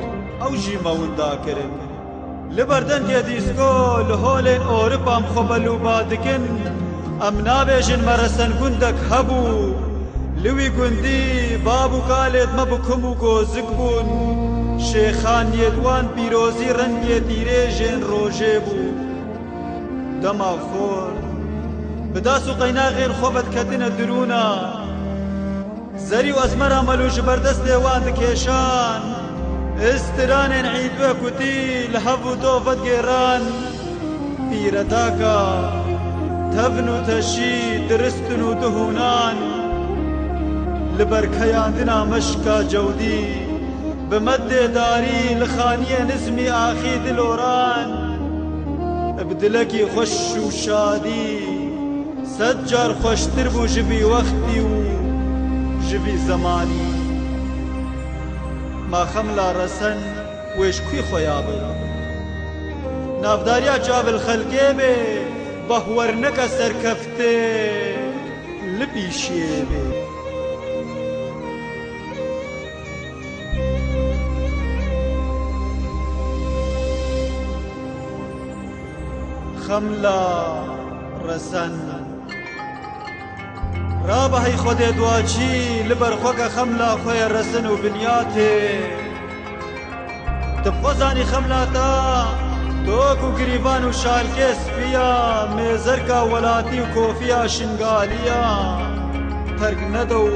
او جی موندا کرن لبردن که دیسکو لحول اورپام خوبلو بادکن ام نابیشن مرسن گندک هبو لوی گندی بابو کالت مبکمو گوزک بون شیخان یدوان پیروزی رنگ تیره جن روژه بو دما خور بداسو قینا غیر خوبت کتن درونا زری و ازمر عملو جبردست دیوان دکیشان استران عید و کتی لحب و دوفت گیران پیرداکا تبنو تشی درستنو دهونان لبرکیان دنا مشکا جودی بمد داری لخانیه نزمی آخی دلوران ابدلکی خوش و شادی سجار خوشتر بو جبی وقتی و جبی زمانی ما خملا رسن ویش کوی خویابه نافداریا جاب الخلقه به بهورنک سرکفته لبیشه به خملا رسن رابحی خود دواجی لبر خوک خملا خوی رسن و بنیاته تبخوزانی خملا تا توکو گریبان و شالکه سپیا میزرکا ولاتی و کوفیا شنگالیا ترگ ندو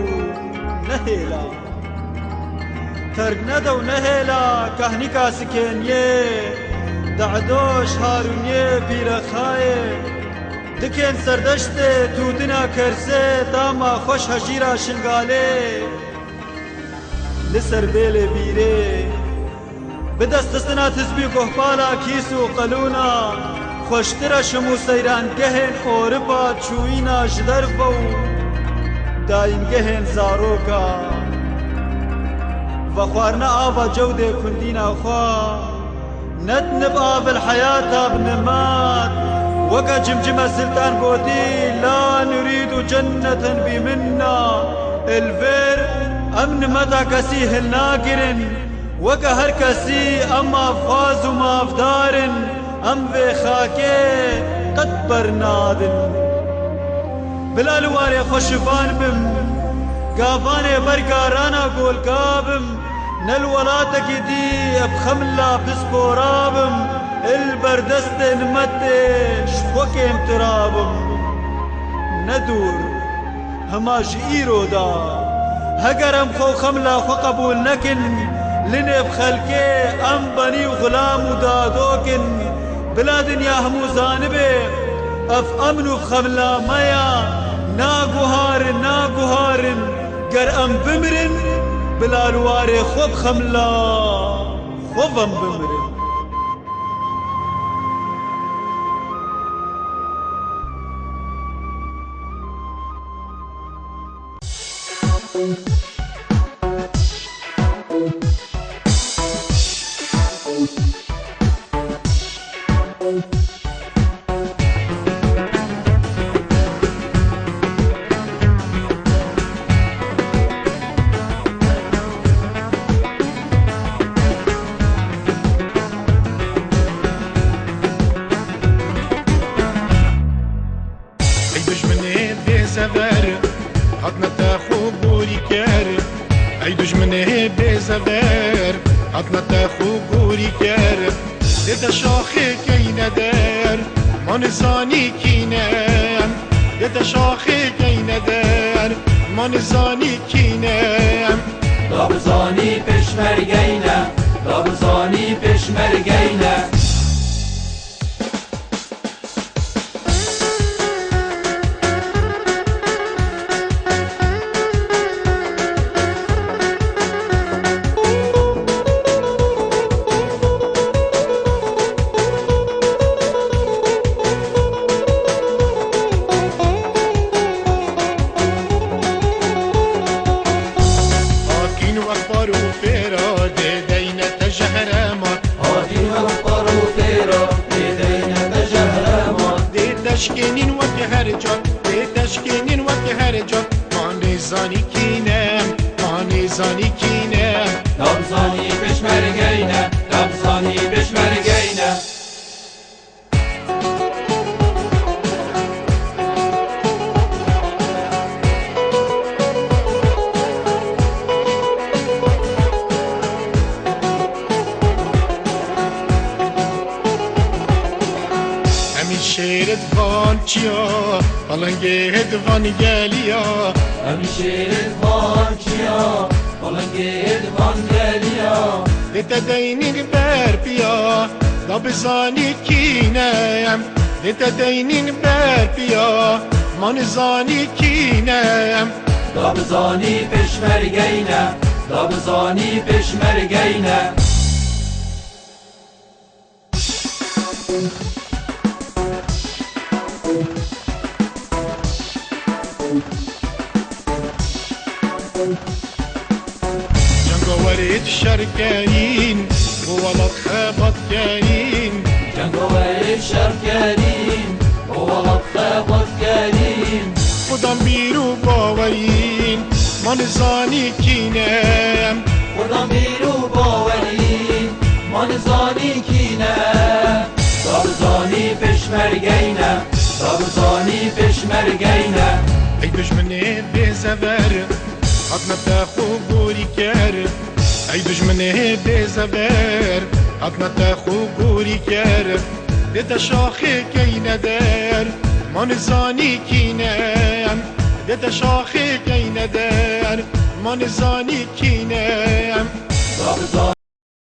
نهیلا ترگ ندو نهیلا کهنی کا سکینیه دعدوش هارونیه بیرخایه دکن سردشته تودنا کرسه داما خوش هجیرا شنگاله لسر بیل بیره بدست دستنا تزبی گهبالا کیسو قلونا خوشتر شمو سیران گهن اورپا چوینا جدر بو داین گهن زاروکا و خوارنا آوا جوده کندینا خواه ندنب آب الحياة بنمات وكا جمجمة سلطان بودي لا نريد جنة بمنا الفير أمن متى كسيه الناقرن وكا هر كسي أما فاز وما فدارن أم في خاكي قد برنادن بلا لواري خوشفان بم قافاني برقارانا قول قابم نلولاتك دي بخملا بسبورابم البردست نمتش خوك امترابم ندور هما جئيرو دا هقرم خو خملا خو قبول نكن لنب خلقي ام بني وغلام ودادوكن بلا دنيا همو زانبه اف امنو بخملا مايا ناقو هارن قر ام بمرن بلا لواري خوب خملا خوبم بمرن نزانی کینم یه شاخه گینه من زانی کینم دابزانی پشمرگینه دابزانی پشمرگینه تشکینین وقت هر جا تشکینین وقت هر جا من زانی کینم من زانی کینم دابزانی پشمرگینه دابزانی پشمرگینه شیر دوان چیا پلنگه دوان گلیا امی شیر دوان چیا پلنگه دوان گلیا دیتا دینی بر بیا دابزانی کینم دیتا دینی بر بیا من زانی کینم دابزانی پشمرگینه دابزانی پشمرگینه جنگاورید شرکرین بولاد خبات کرین جنگاورید شرکرین بولاد خبات کرین خودم بیرو باورین من زانی کینم خودم بیرو باورین من زانی کینم دابزانی پشمرگینه دابزانی پشمرگینه ای دشمنه بزور حتما تاخو گوری کر ای دشمنه بزور حتما تاخو گوری کر دیتا شاخه کی ندر من زانی کینم دیتا شاخه کی ندر من زانی کینم